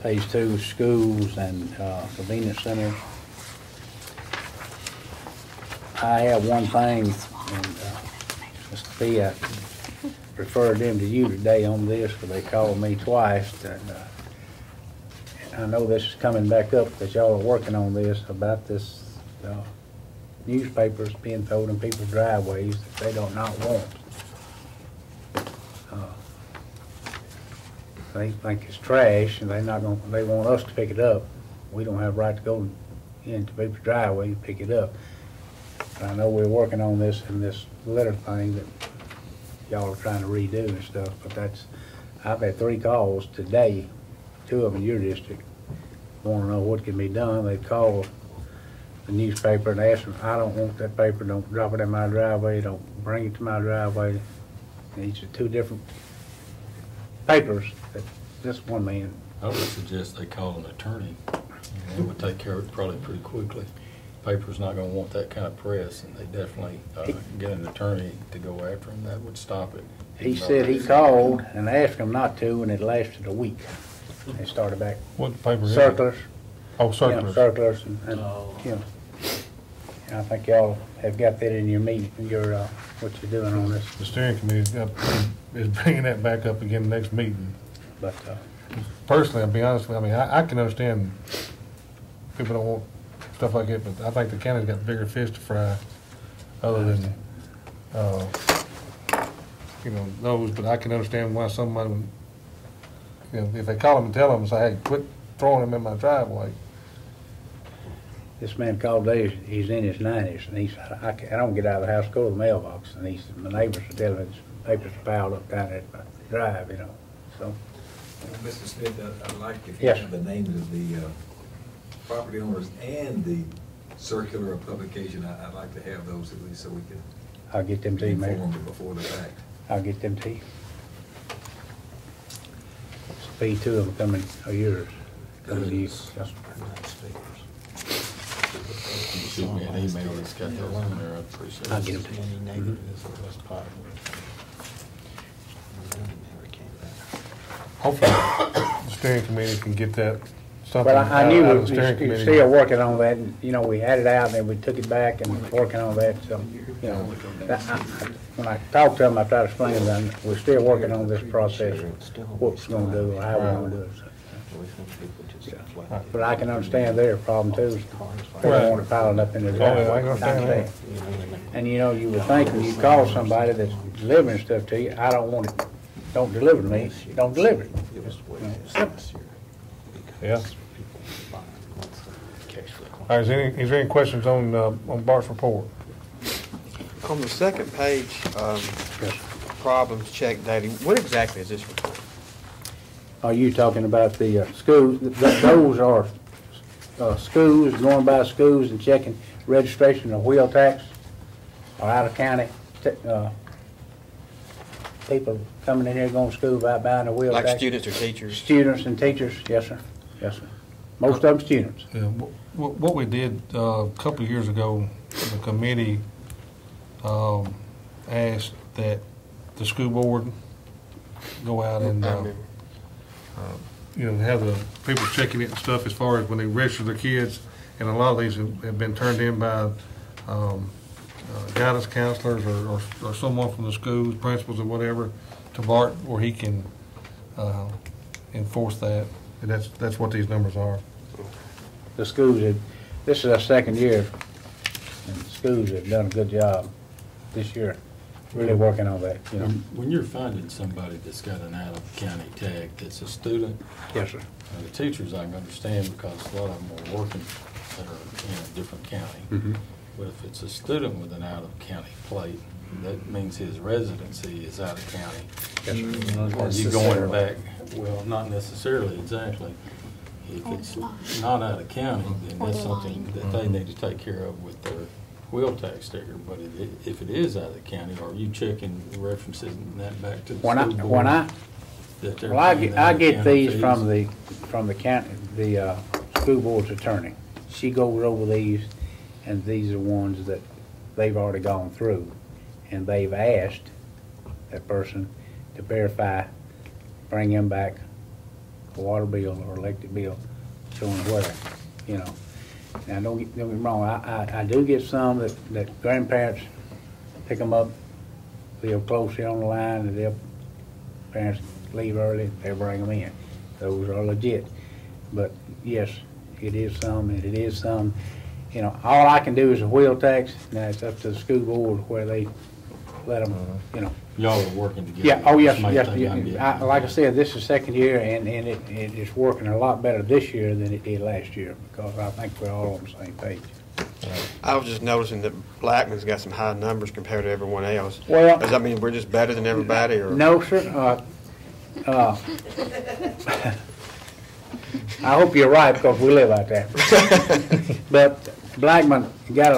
Page 2 is schools and convenience center. I have one thing, and Mr. P, I referred them to you today on this, because they called me twice, and I know this is coming back up, because y'all are working on this, about this newspapers being thrown in people's driveways that they do not want. They think it's trash, and they want us to pick it up. We don't have a right to go into people's driveway and pick it up. I know we're working on this in this letter thing that y'all are trying to redo and stuff, but I've had 3 calls today, 2 of them in your district, want to know what can be done. They call the newspaper and ask them, I don't want that paper, don't drop it in my driveway, don't bring it to my driveway. And these are 2 different papers that this one man. I would suggest they call an attorney. They would take care of it probably pretty quickly. Paper's not gonna want that kind of press, and they definitely get an attorney to go after them. That would stop it. He said he called and asked them not to, and it lasted a week. They started back. What paper is it? Circulars. Oh, circulars. You know, circulars and you know. And I think y'all have got that in your meeting, what you're doing on this. The steering committee is bringing that back up again next meeting. But personally, I'll be honest with you, I mean, I can understand people don't want stuff like it, but I think the county's got bigger fish to fry other than, those, but I can understand why somebody would, if they call them and tell them and say, hey, quit throwing them in my driveway. this man called today, he's in his 90s, and he said, I don't get out of the house, go to the mailbox. And he said, my neighbors are telling me his papers are piled up down at my drive, so. Mr. Smith, I'd like if you Yes. have the names of the property owners and the circular or publication, I'd like to have those at least so we can I'll get them to you, Mayor. inform them before the fact. I'll get them to you. Be 2 of them coming, are yours. Coming to you. Yes. Shoot me an email that's got those on there, I'd appreciate it. I'll get them to you. Hopefully, the steering committee can get that something Well, out I knew of we the were steering committee. still working on that, and, we had it out, and then we took it back, and working on that, so, when I talked to them, I tried to explain to them, we're still working on this process, what we're gonna do, or how we're gonna do it. So. But I can understand their problem too, they don't want it piling up in their yeah, I can driveway. understand And you would think when you call somebody that's delivering stuff to you, I don't want it, don't deliver to me, don't deliver it. Simple. Yeah. All right, is there any questions on Bart's report? On the second page, problems check dating, what exactly is this report? Are you talking about the schools? Those are schools, going by schools and checking registration of wheel tax, or out of county people coming in here going to school about buying a wheel tax. Like students or teachers? Students and teachers, yes, sir. Yes, sir. Most of them students. Yeah, what we did a couple of years ago, the committee asked that the school board go out and have the people checking it and stuff as far as when they register their kids, and a lot of these have been turned in by guidance counselors or someone from the schools, principals or whatever, to Bart, where he can enforce that. And that's what these numbers are. The schools this is our second year, and the schools have done a good job this year, really working on that. When you're finding somebody that's got an out-of-county tag that's a student, yes, sir. The teachers I can understand because a lot of them are working that are in a different county. Mm-hmm. But if it's a student with an out-of-county plate, that means his residency is out of county. Are you going back? Well, not necessarily, exactly. If it's not out of county, then that's something that they need to take care of with their wheel tax sticker. But if it is out of county, are you checking references and that back to the school board? I get these from the county, the school board's attorney. She goes over these, and these are ones that they've already gone through, and they've asked that person to verify, bring them back a water bill or electric bill showing where, you know. Now, don't get me wrong, I do get some that grandparents pick them up, live close here on the line, and their parents leave early, they bring them in. Those are legit. But yes, it is some, and it is some. You know, all I can do is a wheel tax. Now it's up to the school board where they let them, you know. Y'all are working together. Yeah, oh yes, yes. Like I said, this is second year, and it is working a lot better this year than it did last year, because I think we're all on the same page. I was just noticing that Blackman's got some high numbers compared to everyone else. Well, does that mean we're just better than everybody, or? No, sir. I hope you're right, because we live out there. But Blackman got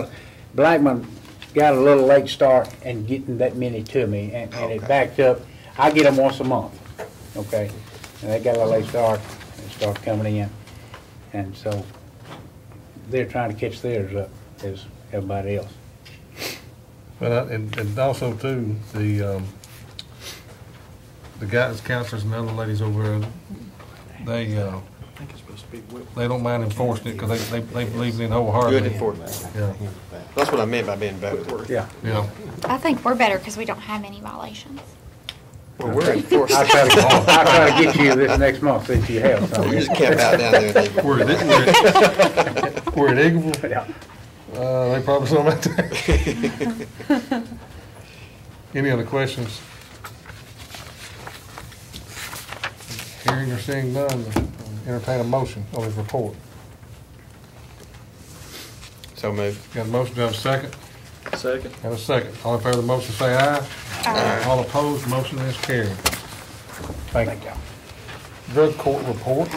a little late start in getting that many to me, and it backed up. I get them once a month, okay? And they got a late start and start coming in, and so they're trying to catch theirs up as everybody else. Well, and also too, the guidance counselors and the other ladies over there, they don't mind enforcing it because they believe in wholeheartedly. Good enforcement. Yeah. That's what I meant by being better. Yeah. Yeah. I think we're better because we don't have any violations. Well, we're enforcing. I'll try to get you this next month since you have some. You just camped out down there, David. We're at Eagleville? Yeah. They probably saw that there. Any other questions? Hearing or seeing none, entertain a motion on his report. So moved. Got a motion, do I have a second? Second. And a second. All in favor of the motion say aye. Aye. All opposed, motion is carried. Thank you. Drug court report.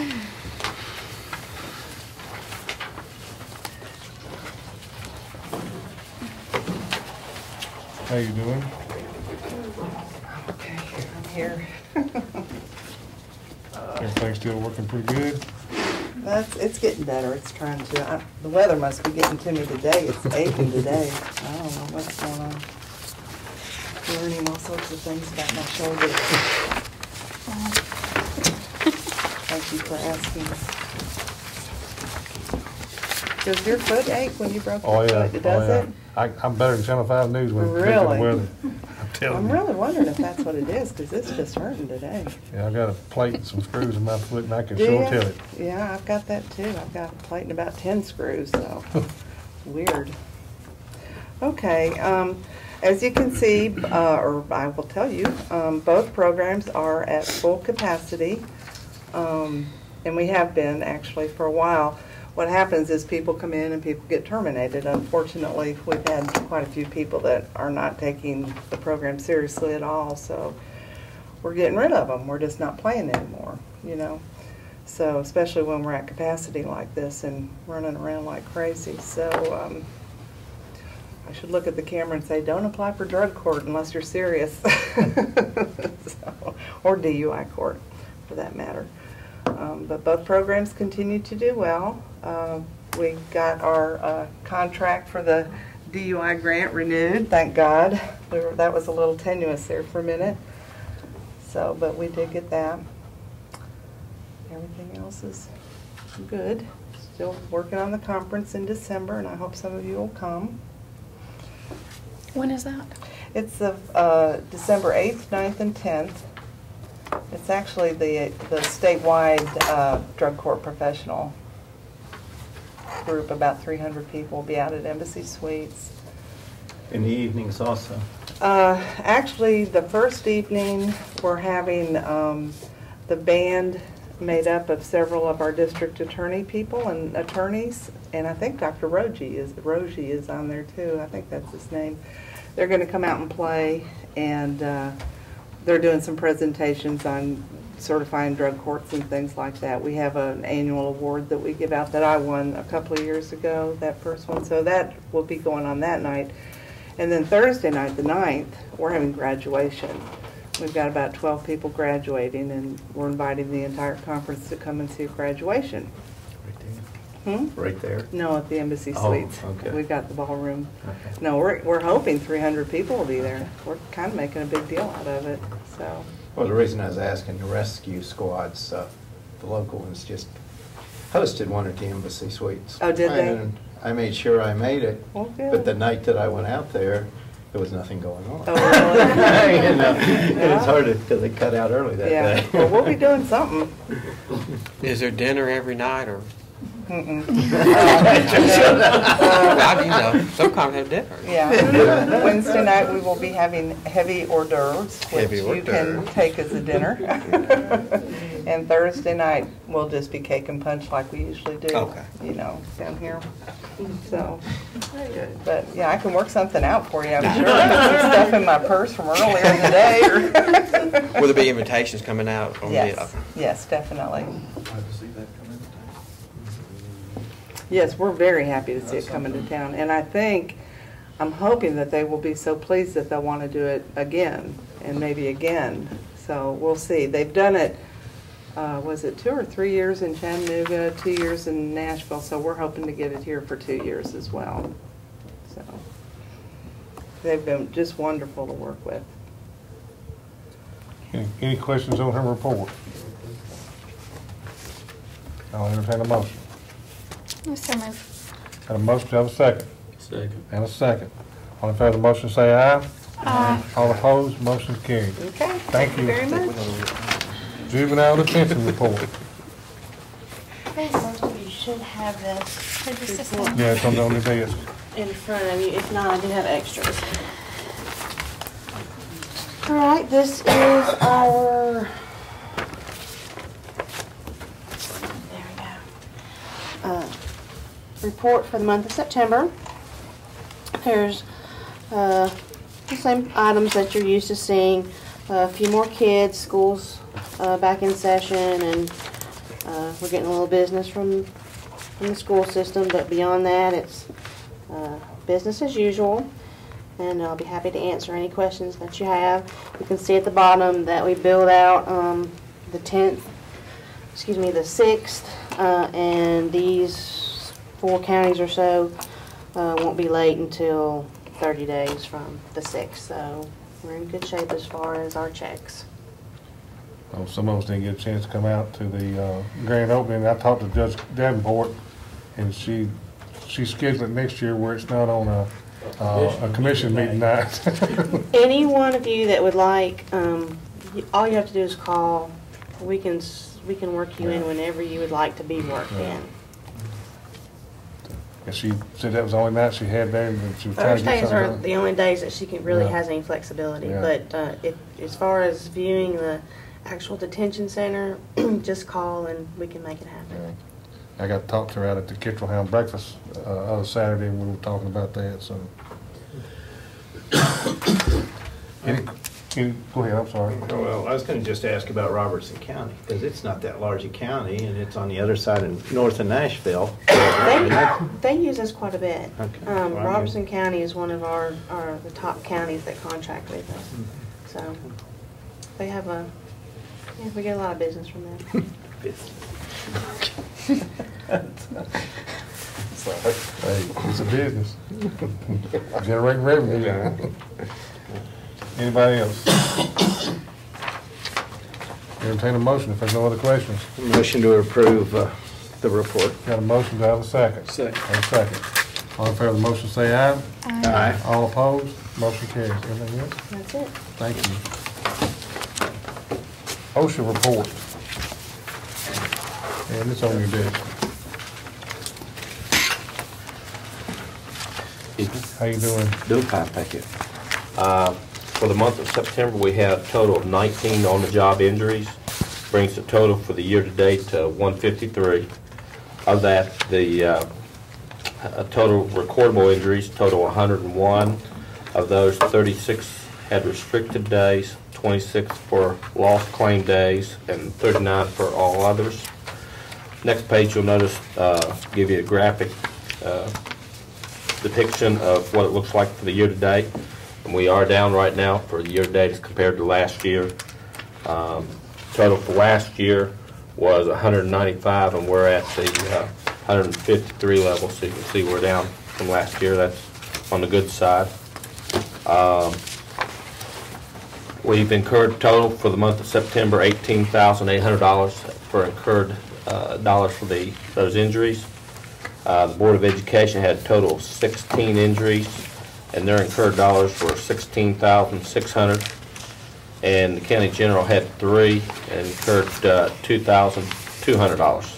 How you doing? Okay, I'm here. Everything's still working pretty good? It's getting better. It's trying to. The weather must be getting to me today. It's aching today. I don't know what's going on. Learning all sorts of things about my shoulder. Thank you for asking. Does your foot ache when you broke your foot? Does it? I'm better than Channel 5 News with Really? the weather. I'm telling I'm you. really wondering if that's what it is, because it's just hurting today. Yeah, I got a plate and some screws in my foot, and I can Do sure ya? tell it. Yeah, I've got that too. I've got a plate and about 10 screws, so weird. Okay, as you can see, or I will tell you, both programs are at full capacity, and we have been actually for a while. What happens is people come in and people get terminated. Unfortunately, we've had quite a few people that are not taking the program seriously at all, so we're getting rid of them. We're just not playing anymore, you know. So especially when we're at capacity like this and running around like crazy. So I should look at the camera and say, don't apply for drug court unless you're serious. Or DUI court, for that matter. But both programs continue to do well. We got our contract for the DUI grant renewed, thank God. That was a little tenuous there for a minute. So, but we did get that. Everything else is good. Still working on the conference in December, and I hope some of you will come. When is that? It's December 8th, 9th, and 10th. It's actually the statewide drug court professional group. About 300 people will be out at Embassy Suites. In the evenings also? Actually, the first evening we're having the band made up of several of our district attorney people and attorneys, and I think Dr. Rogie is on there too. I think that's his name. They're going to come out and play, and they're doing some presentations on certifying drug courts and things like that. We have an annual award that we give out that I won a couple of years ago, that first one. So that will be going on that night. And then Thursday night, the 9th, we're having graduation. We've got about 12 people graduating, and we're inviting the entire conference to come and see a graduation. Right there? No, at the Embassy Oh, Suites. okay. We've got the ballroom. Okay. No, we're hoping 300 people will be there. We're kind of making a big deal out of it, so. Well, the reason I was asking, the rescue squads, the local ones just hosted one at the Embassy Suites. Oh, did they? And I made sure I made it. Well, good. But the night that I went out there, there was nothing going on. Oh, really? You know, it was hard because they cut out early that Yeah, day. well, we'll be doing something. Is there dinner every night, or? Mm-mm. Well, you know, some kind of dinner. Yeah. Wednesday night, we will be having heavy hors d'oeuvres, which Heavy hors you can d'oeuvres. take as a dinner. And Thursday night will just be cake and punch like we usually do. Okay. You know, down here. So, but yeah, I can work something out for you. I'm sure I put some stuff in my purse from earlier in the day. Or Will there be invitations coming out? On Yes, yes, definitely. Yes, we're very happy to see it coming to town, and I'm hoping that they will be so pleased that they'll want to do it again, and maybe again. So we'll see. They've done it, was it 2 or 3 years in Chattanooga, 2 years in Nashville, so we're hoping to get it here for 2 years as well. So they've been just wonderful to work with. Any questions on her report? I'll entertain a motion. So move. Got a motion, do I have a second? Second. And a second. All in favor of the motion, say aye. Aye. All opposed, motion's carried. Okay. Thank you. Very much. Juvenile detention report. Most of you should have this Yeah, it's on the desk. in front of you. If not, I do have extras. All right, this is our, there we go, report for the month of September. There's the same items that you're used to seeing. A few more kids, schools back in session, and we're getting a little business from the school system, but beyond that, it's business as usual. And I'll be happy to answer any questions that you have. You can see at the bottom that we billed out the 6th, and these 4 counties or so won't be late until 30 days from the 6th. So we're in good shape as far as our checks. Well, some of us didn't get a chance to come out to the grand opening. I talked to Judge Davenport, and she scheduled it next year where it's not on a commission meeting night. Any one of you that would like, all you have to do is call. We can work you in whenever you would like to be worked in. And she said that was the only night she had there, and she was trying to get Thursdays something are done. the only days that she really Yeah. has any flexibility. Yeah. But as far as viewing the actual detention center, just call and we can make it happen. Yeah. I got to talk to her out at the Kittrell Hound breakfast other Saturday, and we were talking about that, so. Go ahead, I'm sorry. Well, I was going to just ask about Robertson County, because it's not that large a county, and it's on the other side of north of Nashville. They use us quite a bit. Okay. Well, Robertson County is one of the top counties that contract with us. So they have we get a lot of business from them. Hey, it's a business. Generate revenue. Anybody else? Entertain a motion if there's no other questions. Motion to approve the report. Got a motion, do I have a second? Second. Have a second. All in favor of the motion, say aye. Aye. All opposed, motion carries. Anything else? That's it. Thank you. OSHA report. And it's on your desk. How you doing? Doing fine, thank you. For the month of September, we had a total of 19 on-the-job injuries. brings the total for the year-to-date to 153. Of that, the total recordable injuries total 101. Of those, 36 had restricted days, 26 for lost claim days, and 39 for all others. Next page, you'll notice, give you a graphic depiction of what it looks like for the year-to-date. And we are down right now for the year-to-date as compared to last year. Total for last year was 195, and we're at the 153 level, so you can see we're down from last year. That's on the good side. We've incurred total for the month of September $18,800 for incurred dollars for those injuries. The Board of Education had a total of 16 injuries, and their incurred dollars were $16,600. And the County General had 3 and incurred $2,200.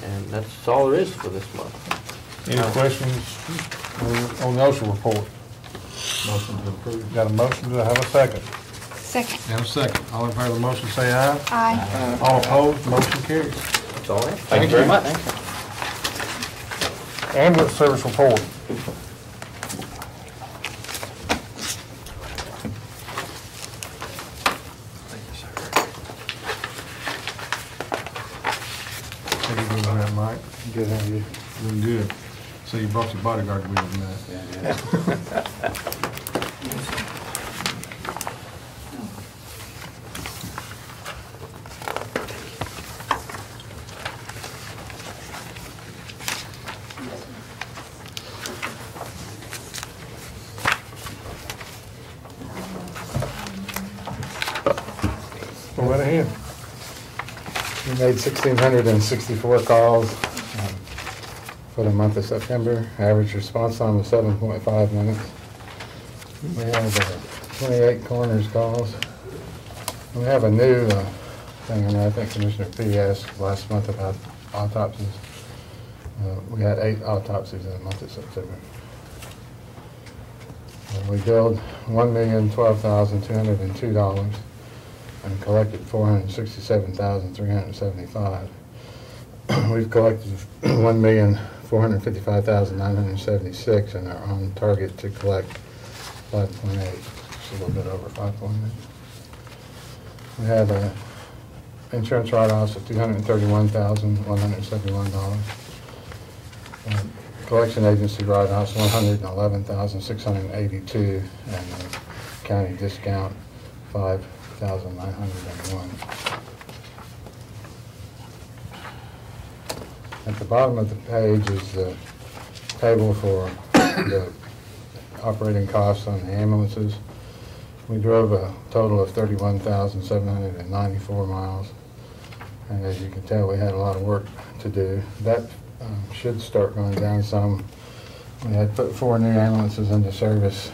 And that's all there is for this month. Any questions on the OSHA report? Motion to approve. Got a motion, do I have a second? Second. And a second. All in favor of the motion say aye. Aye. All opposed, motion carries. That's all right. Thank you very much. Ambulance service report. How you doing, man, Mike? Good, how are you? Doing good. So you brought your bodyguard with you tonight. Yeah. Go right ahead. We made 1,664 calls for the month of September. Average response time was 7.5 minutes. We have 28 coroner's calls. We have a new thing, and I think Commissioner P. asked last month about autopsies. We had 8 autopsies in the month of September. We billed $1,012,202 and collected $467,375. We've collected $1,455,976 and are on target to collect 5.8, just a little bit over 5.8. We had insurance write-offs of $231,171. Collection agency write-offs $111,682, and county discount $5,901. At the bottom of the page is the table for the operating costs on the ambulances. We drove a total of 31,794 miles, and as you can tell, we had a lot of work to do. That should start going down some. We had put 4 new ambulances into service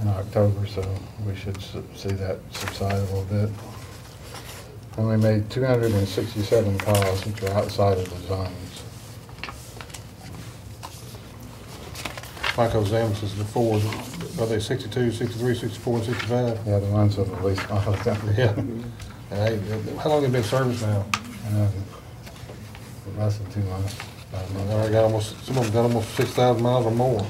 in October, so we should see that subside a little bit. And we made 267 calls, which were outside of the zones. Michael's ambulances before, are they 62, 63, 64, and 65? Yeah, the ones with the least miles. Yeah. Hey, how long have you been in service now? Less than 2 months. I got almost, some of them got almost 6,000 miles or more.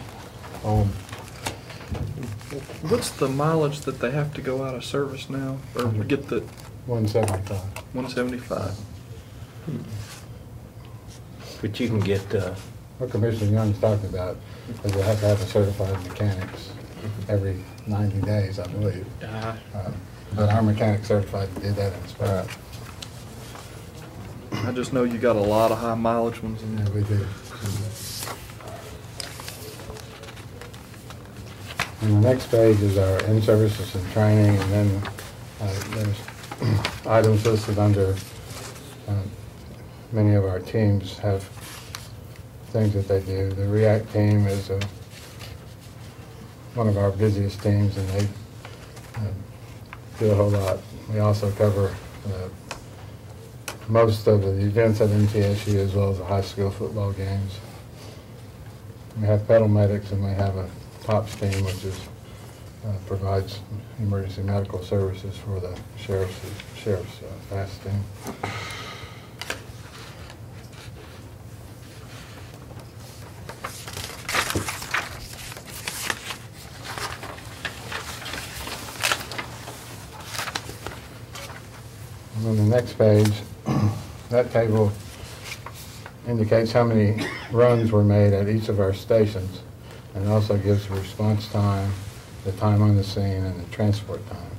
What's the mileage that they have to go out of service now, or get the? 175. 175. But you can get, what Commissioner Young's talking about is they have to have a certified mechanics every 90 days, I believe. But our mechanic certified did that inspection. I just know you got a lot of high mileage ones in there. Yeah, we do. And the next page is our in-services and training, and then there's items listed under many of our teams have things that they do. The REACT team is one of our busiest teams, and they do a whole lot. We also cover most of the events at MTSU as well as the high school football games. We have pedal medics, and we have a TOPS team, which is provides emergency medical services for the sheriff's fast team. And on the next page, that table indicates how many runs were made at each of our stations, and it also gives the response time, the time on the scene, and the transport time.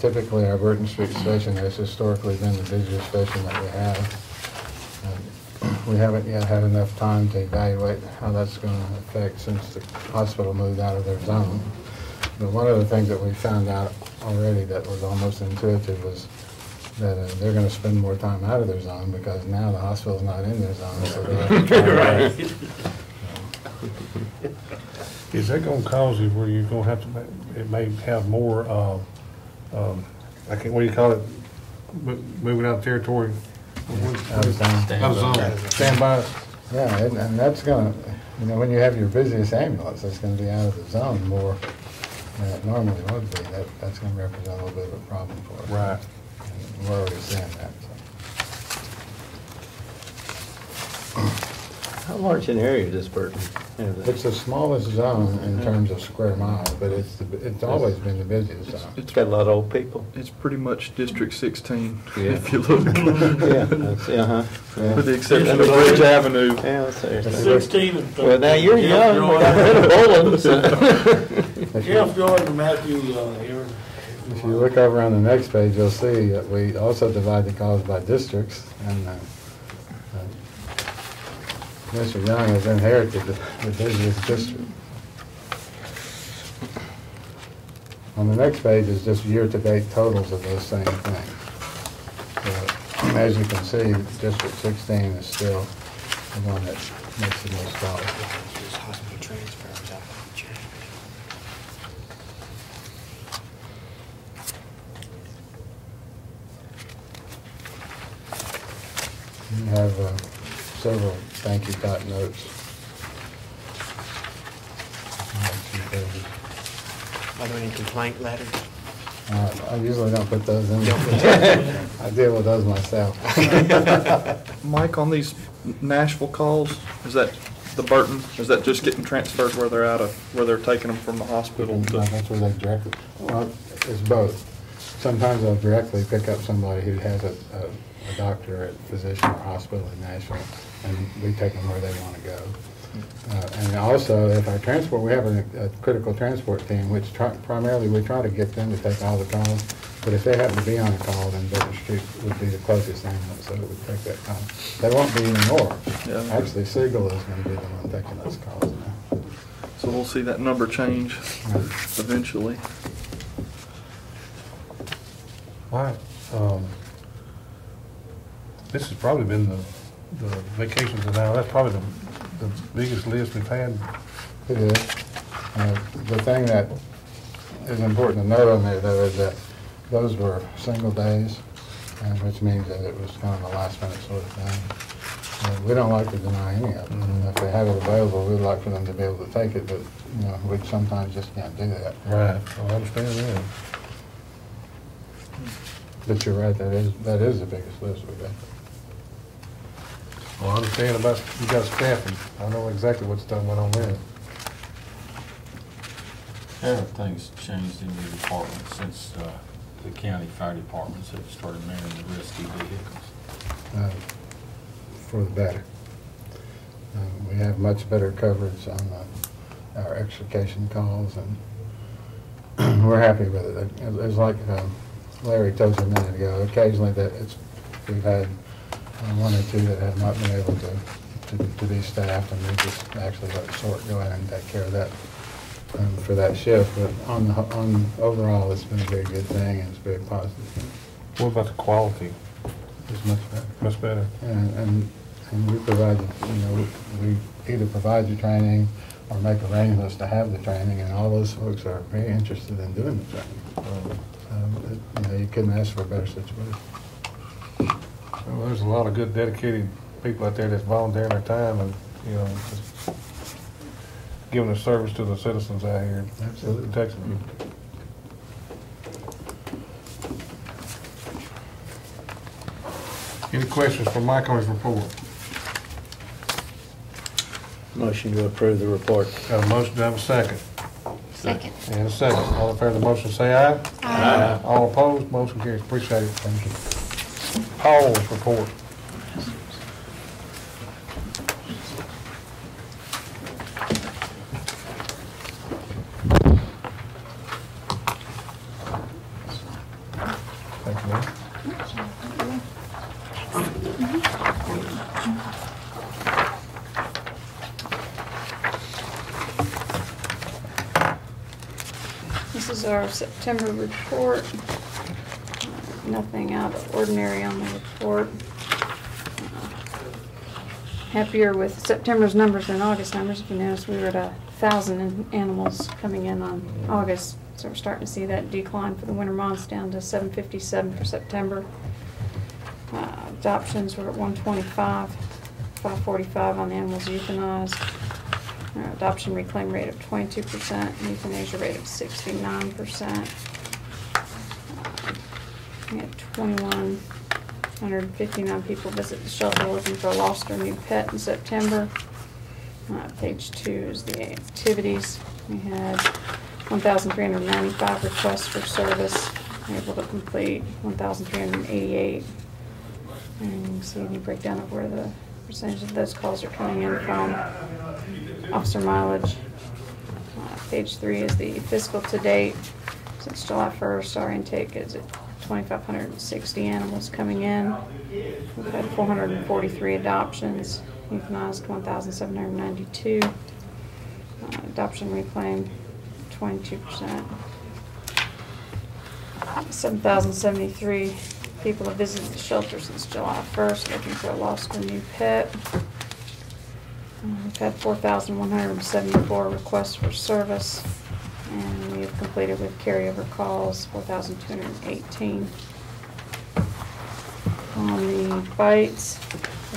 Typically, our Burton Street station has historically been the busiest station that we have. We haven't yet had enough time to evaluate how that's going to affect since the hospital moved out of their zone. But one of the things that we found out already that was almost intuitive was that they're going to spend more time out of their zone because now the hospital's not in their zone. So Right. Is that going to cause you where you're going to have to, it may have more, I can't, what do you call it, moving out of territory? Out of zone. Out of zone. Standby. Yeah, and that's going to, you know, when you have your busiest ambulance, that's going to be out of the zone more than it normally would be. That's going to represent a little bit of a problem for us. Right. And we're already seeing that. So. How large an area does Burton have? It's the smallest zone in terms of square miles, but it's always been the busiest zone. It's got a lot of old people. It's pretty much District 16, Yeah. if you look. Yeah, that's, uh-huh. Yeah. With the exception of Bridge Avenue. Yeah, seriously. 16 and 13. Well, now you're young, we got rid of Bowling, so. Jeff Jordan, Matthew, here. If you look over on the next page, you'll see that we also divide the calls by districts, and Mr. Young has inherited the busiest district. On the next page is just year-to-date totals of those same things. So, as you can see, District 16 is still the one that makes the most calls. Hospital transfers out. You have several thank you dot notes. Are there any complaint letters? I usually don't put those in. I deal with those myself. Mike, on these Nashville calls, is that the Burton, is that just getting transferred where they're out of, where they're taking them from the hospital? No, that's where they directly, well, it's both. Sometimes they'll directly pick up somebody who has a doctor at physician or hospital in Nashville, and we take them where they want to go. And also, if our transport, we have a critical transport team, which primarily we try to get them to take all the calls. But if they happen to be on a call, then Burton Street would be the closest ambulance, so it would take that call. They won't be anymore. Yeah. Actually, Siegel is going to be the one taking those calls now. So we'll see that number change eventually. All right. This has probably been the vacations and now, that's probably the biggest list we've had. It is. The thing that is important to note on there, though, is that those were single days, which means that it was kind of a last minute sort of thing. We don't like to deny any of them. If they have it available, we'd like for them to be able to take it, but you know, we sometimes just can't do that. Right. I understand that. But you're right, that is the biggest list we've got. Well, I understand about you guys staffing. I know exactly what's done went on there. Everything's changed in your department since the county fire departments have started manning the rescue vehicles. For the better. We have much better coverage on our extrication calls, and we're happy with it. It's like Larry told you a minute ago, occasionally we've had one or two that have not been able to be staffed, and we just actually let Sort go ahead and take care of that for that shift. But on overall, it's been a very good thing, and it's very positive. What about the quality? It's much better. Much better. And we provide, we either provide the training or make arrangements to have the training, and all those folks are very interested in doing the training. You couldn't ask for a better situation. Well, there's a lot of good dedicated people out there that's volunteering their time, and giving a service to the citizens out here. Absolutely. Protecting them. Any questions for Mike on his report? Motion to approve the report. Got a motion, do I have a second? Second. And a second. All in favor of the motion, say aye. Aye. All opposed, motion carries. Appreciate it. Thank you. Paul's report. Thank you, ma'am. This is our September report. Nothing out of ordinary on the report. Happier with September's numbers than August numbers. If you notice, we were at 1,000 animals coming in on August, so we're starting to see that decline for the winter months down to 757 for September. Adoptions were at 125, 545 on the animals euthanized. Adoption reclaim rate of 22%, and euthanasia rate of 69%. We had 2,159 people visit the shelter looking for a lost or new pet in September. Page 2 is the activities. We had 1,395 requests for service, able to complete 1,388. And you can see the breakdown of where the percentage of those calls are coming in from. Officer mileage. Page 3 is the fiscal to date. Since July 1st, our intake is at 2,560 animals coming in. We've had 443 adoptions, euthanized 1,792. Adoption reclaim, 22%. 7,073 people have visited the shelter since July 1st looking for a lost or new pet. We've had 4,174 requests for service, and we have completed with carryover calls 4,218. On the bites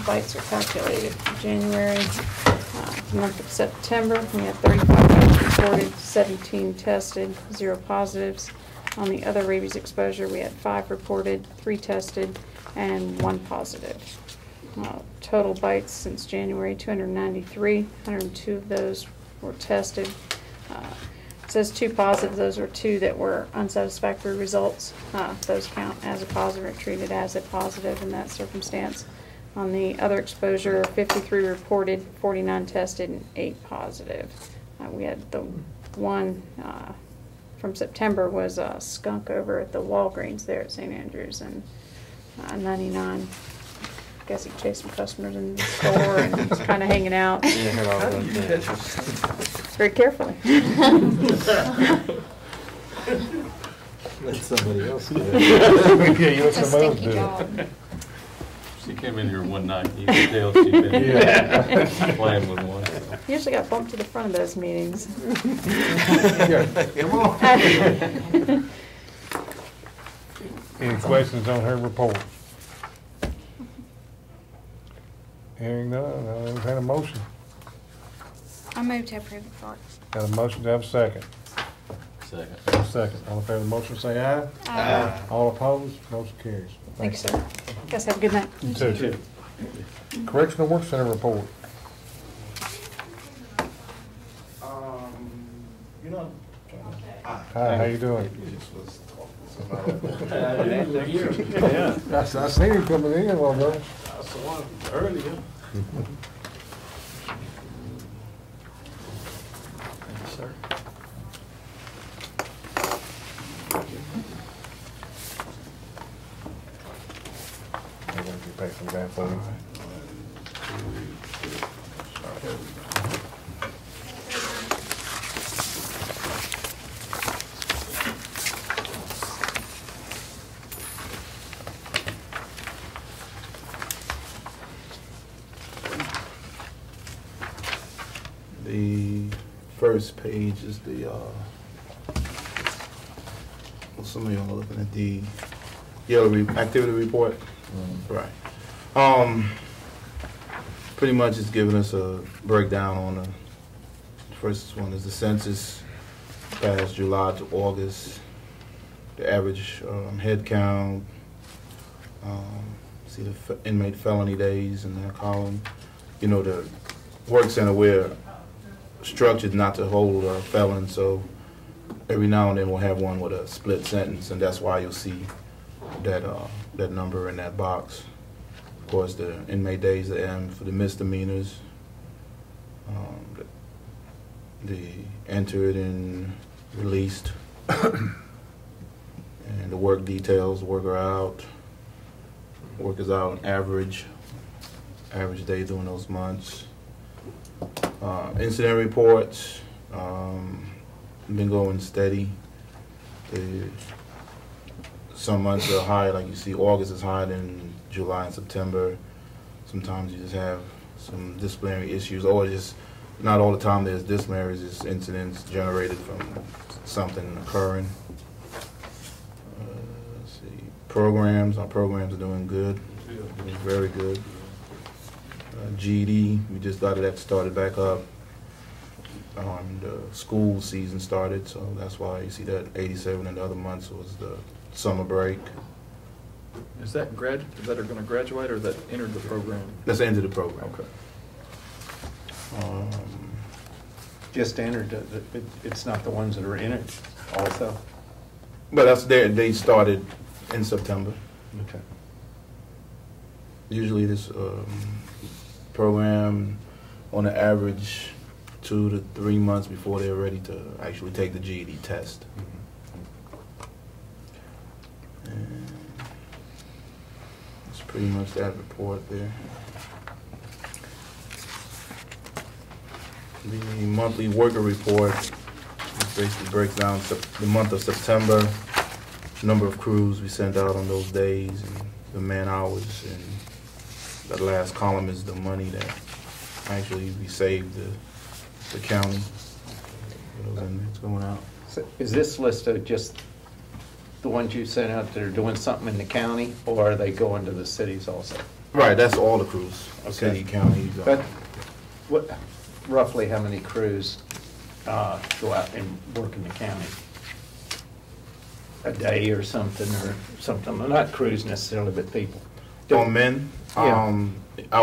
are calculated for January. The month of September, we had 35 bites reported, 17 tested, 0 positives. On the other rabies exposure, we had 5 reported, 3 tested, and 1 positive. Total bites since January, 293. 102 of those were tested. It says 2 positive. Those were 2 that were unsatisfactory results. Those count as a positive or treated as a positive in that circumstance. On the other exposure, 53 reported, 49 tested, and 8 positive. We had the one from September was a skunk over at the Walgreens there at St. Andrews, and 99. I guess he chased some customers in the store and was kind of hanging out. Very carefully. Let somebody else do Yeah, you let It's a somebody else stinky do it. job. She came in here one night, you could tell she'd been Yeah. playing with one. Usually got bumped to the front of those meetings. Come on. Any questions on her report? Hearing none, I'll entertain a motion. I move to approve the report. Got a motion to have a second. Second. A second. All in favor of the motion, say aye. Aye. All opposed, motion carries. Thank you, sir. Guys, have a good night. You too. Correctional Work Center report. You know. Hi, how you doing? Yeah. I seen him coming in a while ago. I saw him earlier. Thank you, sir. I'm gonna pay some that for you. The first page is the, some of y'all are looking at the yellow activity report. Right. Pretty much it's giving us a breakdown on the First one is the census, past July to August, the average head count, see the inmate felony days in that column. You know, the work center, we're structured not to hold felons, so every now and then we'll have one with a split sentence, and that's why you'll see that that number in that box. Of course, the inmate days for the misdemeanors, the entered and released, and the work details, workers out on average day during those months. Incident reports, been going steady. Some months are higher, like you see August is higher than July and September. Sometimes you just have some disciplinary issues, or just not all the time there's disciplinaries, it's incidents generated from something occurring. Let's see, our programs are doing good, doing very good. GED, we just got that started back up. The school season started, so that's why you see that 87, and the other months was the summer break. Is that are going to graduate, or that entered the program? That's the end of the program. Okay. Just entered, it's not the ones that are in it also? But that's they started in September. Okay. Usually this program, on the average, 2 to 3 months before they're ready to actually take the GED test. And that's pretty much that report there. The monthly worker report basically breaks down the month of September, number of crews we sent out on those days, and the man hours, and the last column is the money that actually we saved the county for those inmates going out. So is this list of just the ones you sent out that are doing something in the county, or are they going to the cities also? Right, that's all the crews, city, county. But what, roughly how many crews go out and work in the county? A day or something, Well, not crews necessarily, but people. On men, out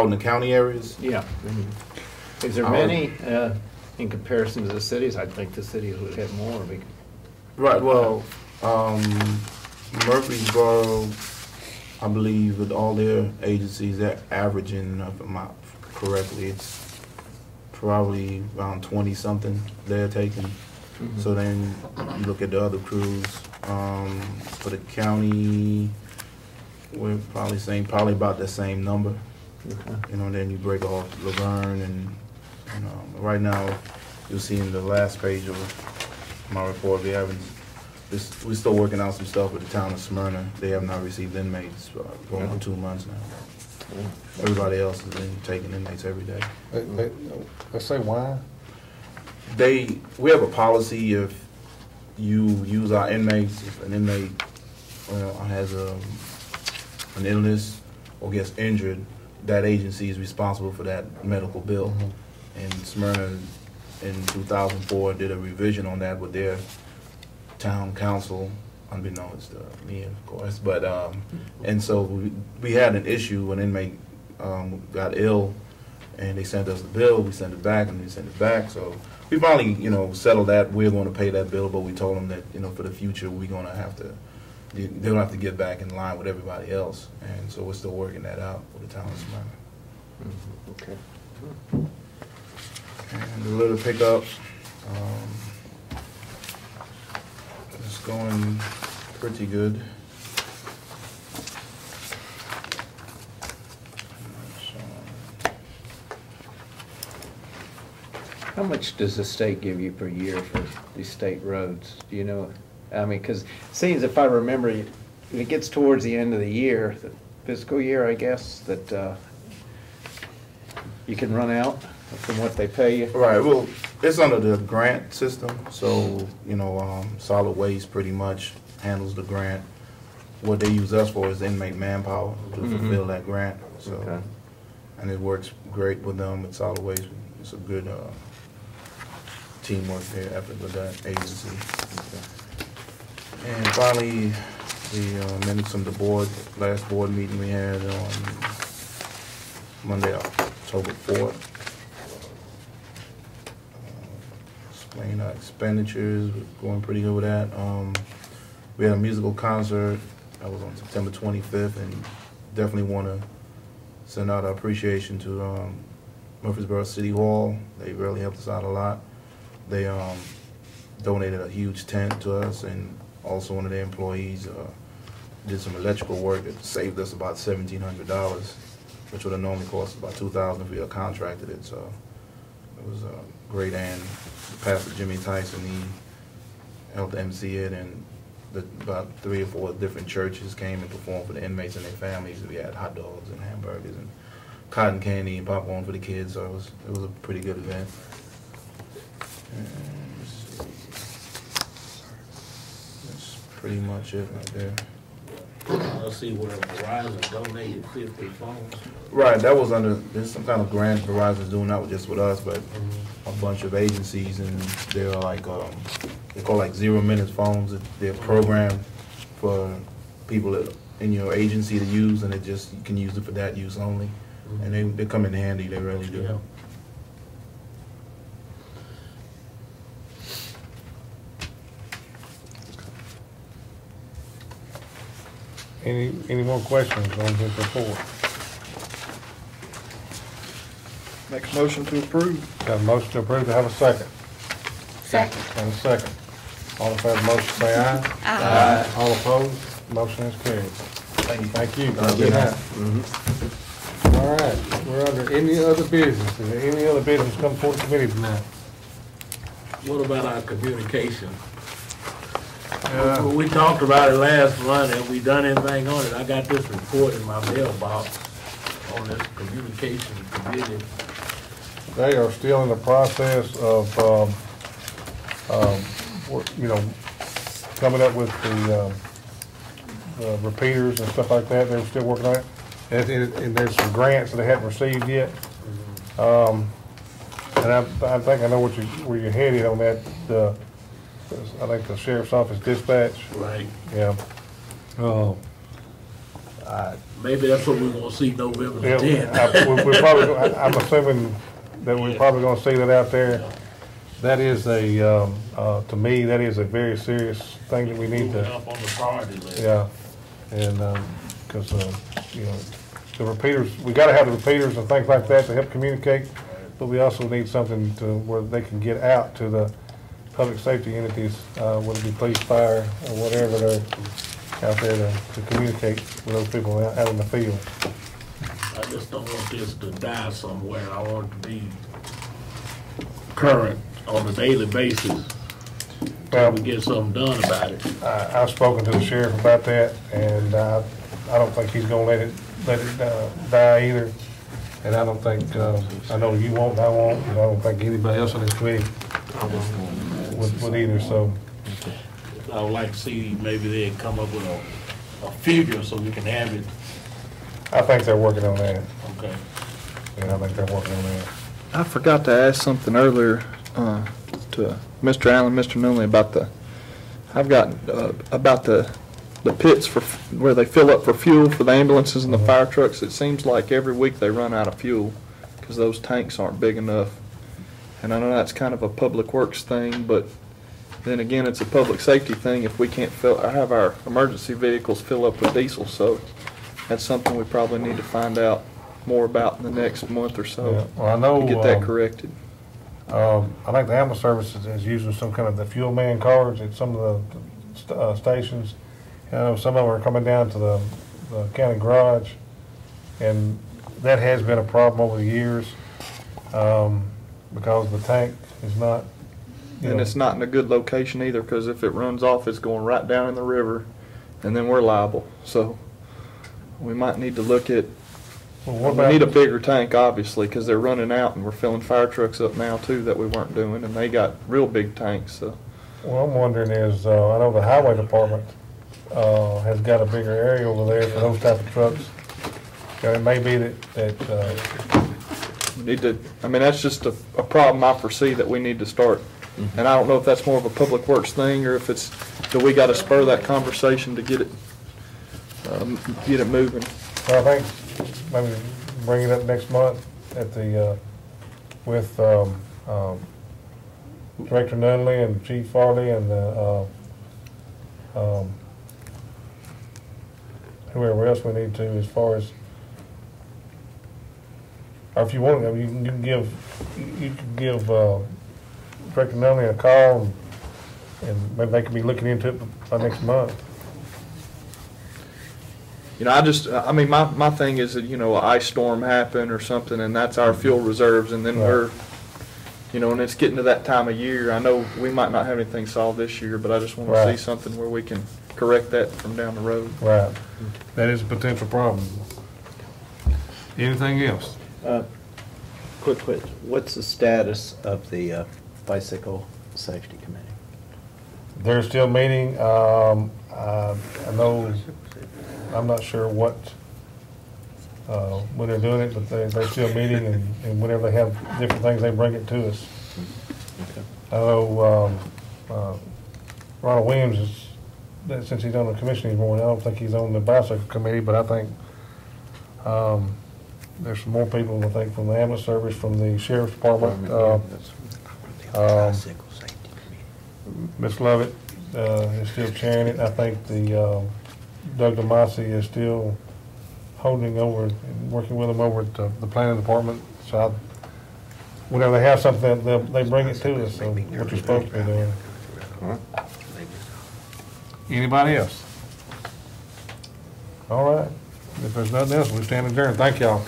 in the county areas? Yeah. Is there many in comparison to the cities? I think the cities would have more. Right, well, Murfreesboro, I believe, with all their agencies, they're averaging, if I'm not correctly, it's probably around 20-something they're taking. Mm-hmm. So then you look at the other crews. For the county, we're probably about the same number. Okay. You know, then you break off Laverne, and right now you'll see in the last page of my report, we're still working out some stuff with the town of Smyrna. They have not received inmates going on 2 months now. Everybody else has been taking inmates every day. Let's say why? We have a policy, if you use our inmates, if an inmate has an illness or gets injured, that agency is responsible for that medical bill. Mm-hmm. And Smyrna in 2004 did a revision on that with their town council, unbeknownst to me, of course. But and so we had an issue when an inmate got ill, and they sent us the bill. We sent it back, and we sent it back. So we finally, settled that. We're going to pay that bill, but we told them that, for the future, we're going to have to. They'll have to get back in line with everybody else, and so we're still working that out with the town of Smyrna. Okay. And the little pickup, it's going pretty good. How much does the state give you per year for these state roads? Do you know? I mean, because it seems, if I remember, it gets towards the end of the year, the fiscal year, I guess, that you can run out from what they pay you. Right. Well, it's under the grant system, so solid waste pretty much handles the grant. What they use us for is inmate manpower to fulfill that grant. So, okay. And it works great with them with solid waste. It's a good teamwork there, effort with that agency. And finally, the minutes from the board, last board meeting we had on Monday, October 4th. Explain our expenditures, we're going pretty good with that. We had a musical concert that was on September 25th, and definitely want to send out our appreciation to Murfreesboro City Hall. They really helped us out a lot. They donated a huge tent to us, and also one of their employees did some electrical work that saved us about $1,700, which would have normally cost about $2,000 if we had contracted it. So it was great. And Pastor Jimmy Tyson, he helped MC it, and about 3 or 4 different churches came and performed for the inmates and their families. We had hot dogs and hamburgers and cotton candy and popcorn for the kids. So it was a pretty good event. And that's pretty much it right there. Let's see where Verizon donated 50 phones. Right, that was under, there's some kind of grant Verizon's doing, not just with us, but a bunch of agencies, and they're like, they call like 0 minutes phones. They're programmed for people that in your agency to use, and you can use it for that use only. And they come in handy, they really do. Yeah. Any more questions on his report? Make a motion to approve. Got a motion to approve, to have a second? Second. And a second. All in favor of the motion, say aye. Aye. All opposed, motion is carried. Thank you. Thank you. Thank you. Good night. All right, we're under any other business. Is there any other business come before the committee tonight? What about our communication? We talked about it last month. Have we done anything on it? I got this report in my mailbox on this communication committee. They are still in the process of, coming up with the repeaters and stuff like that. They're still working on it. And there's some grants that they haven't received yet. And I think I know where you're headed on that. I think the sheriff's office dispatch. Right. Yeah. Maybe that's what we're gonna see November the Yeah, 10th. I'm assuming that we're probably gonna see that out there. That is to me, that is a very serious thing that we need to. Up on the priority list. Yeah, and, because, the repeaters, we gotta have the repeaters and things like that to help communicate, but we also need something to where they can get out to the public safety entities, whether it be police, fire, or whatever, they're out there to communicate with those people out in the field. I just don't want this to die somewhere. I want it to be current on a daily basis till we get something done about it. I've spoken to the sheriff about that, and I don't think he's gonna let it die either. And I don't think, I know you won't, I won't, and I don't think anybody else on this committee would either, so. I would like to see maybe they'd come up with a figure so we can have it. I think they're working on that. Okay. Yeah, I think they're working on that. I forgot to ask something earlier to Mr. Allen, Mr. Newley about the pits for where they fill up for fuel for the ambulances and the fire trucks. It seems like every week they run out of fuel because those tanks aren't big enough. And I know that's kind of a public works thing, but then again, it's a public safety thing if we can't have our emergency vehicles fill up with diesel. So that's something we probably need to find out more about in the next month or so. Yeah. Well, I know, to get that corrected. I think the ambulance service is using some kind of the fuel man cards at some of the stations. I know some of them are coming down to the county garage, and that has been a problem over the years because the tank is not. And it's not in a good location either, because if it runs off, it's going right down in the river, and then we're liable. So we might need to look at. Well, we need a bigger tank, obviously, because they're running out, and we're filling fire trucks up now too that we weren't doing, and they got real big tanks. So. What I'm wondering is, I know the highway department has got a bigger area over there for those type of trucks. It may be that we need to. I mean, that's just a problem I foresee that we need to start And I don't know if that's more of a public works thing, or if it's, do we gotta spur that conversation to get it moving? Well, I think maybe bring it up next month at the, with Director Nunley and Chief Farley and whoever else we need to, as far as, or if you want, I mean, you can give Director Nunley a call, and maybe they could be looking into it by next month. You know, I mean, my thing is that, you know, an ice storm happened or something, and that's our fuel reserves, and then we're, you know, and it's getting to that time of year. I know we might not have anything solved this year, but I just want to see something where we can correct that from down the road. Right. That is a potential problem. Anything else? Quick, what's the status of the bicycle safety committee? They're still meeting. I know, I'm not sure what, when they're doing it, but they're still meeting, and whenever they have different things, they bring it to us. Okay. I know Ronald Williams is, since he's on the commission anymore, I don't think he's on the bicycle committee, but I think there's some more people, I think, from the ambulance service, from the sheriff's department. Ms. Lovett is still chairing it. I think the Doug DeMasi is still holding over, and working with them over at the planning department. So whenever they have something, they bring it to us, so what you're supposed to be doing. Anybody else? All right. If there's nothing else, we stand adjourned. Thank y'all.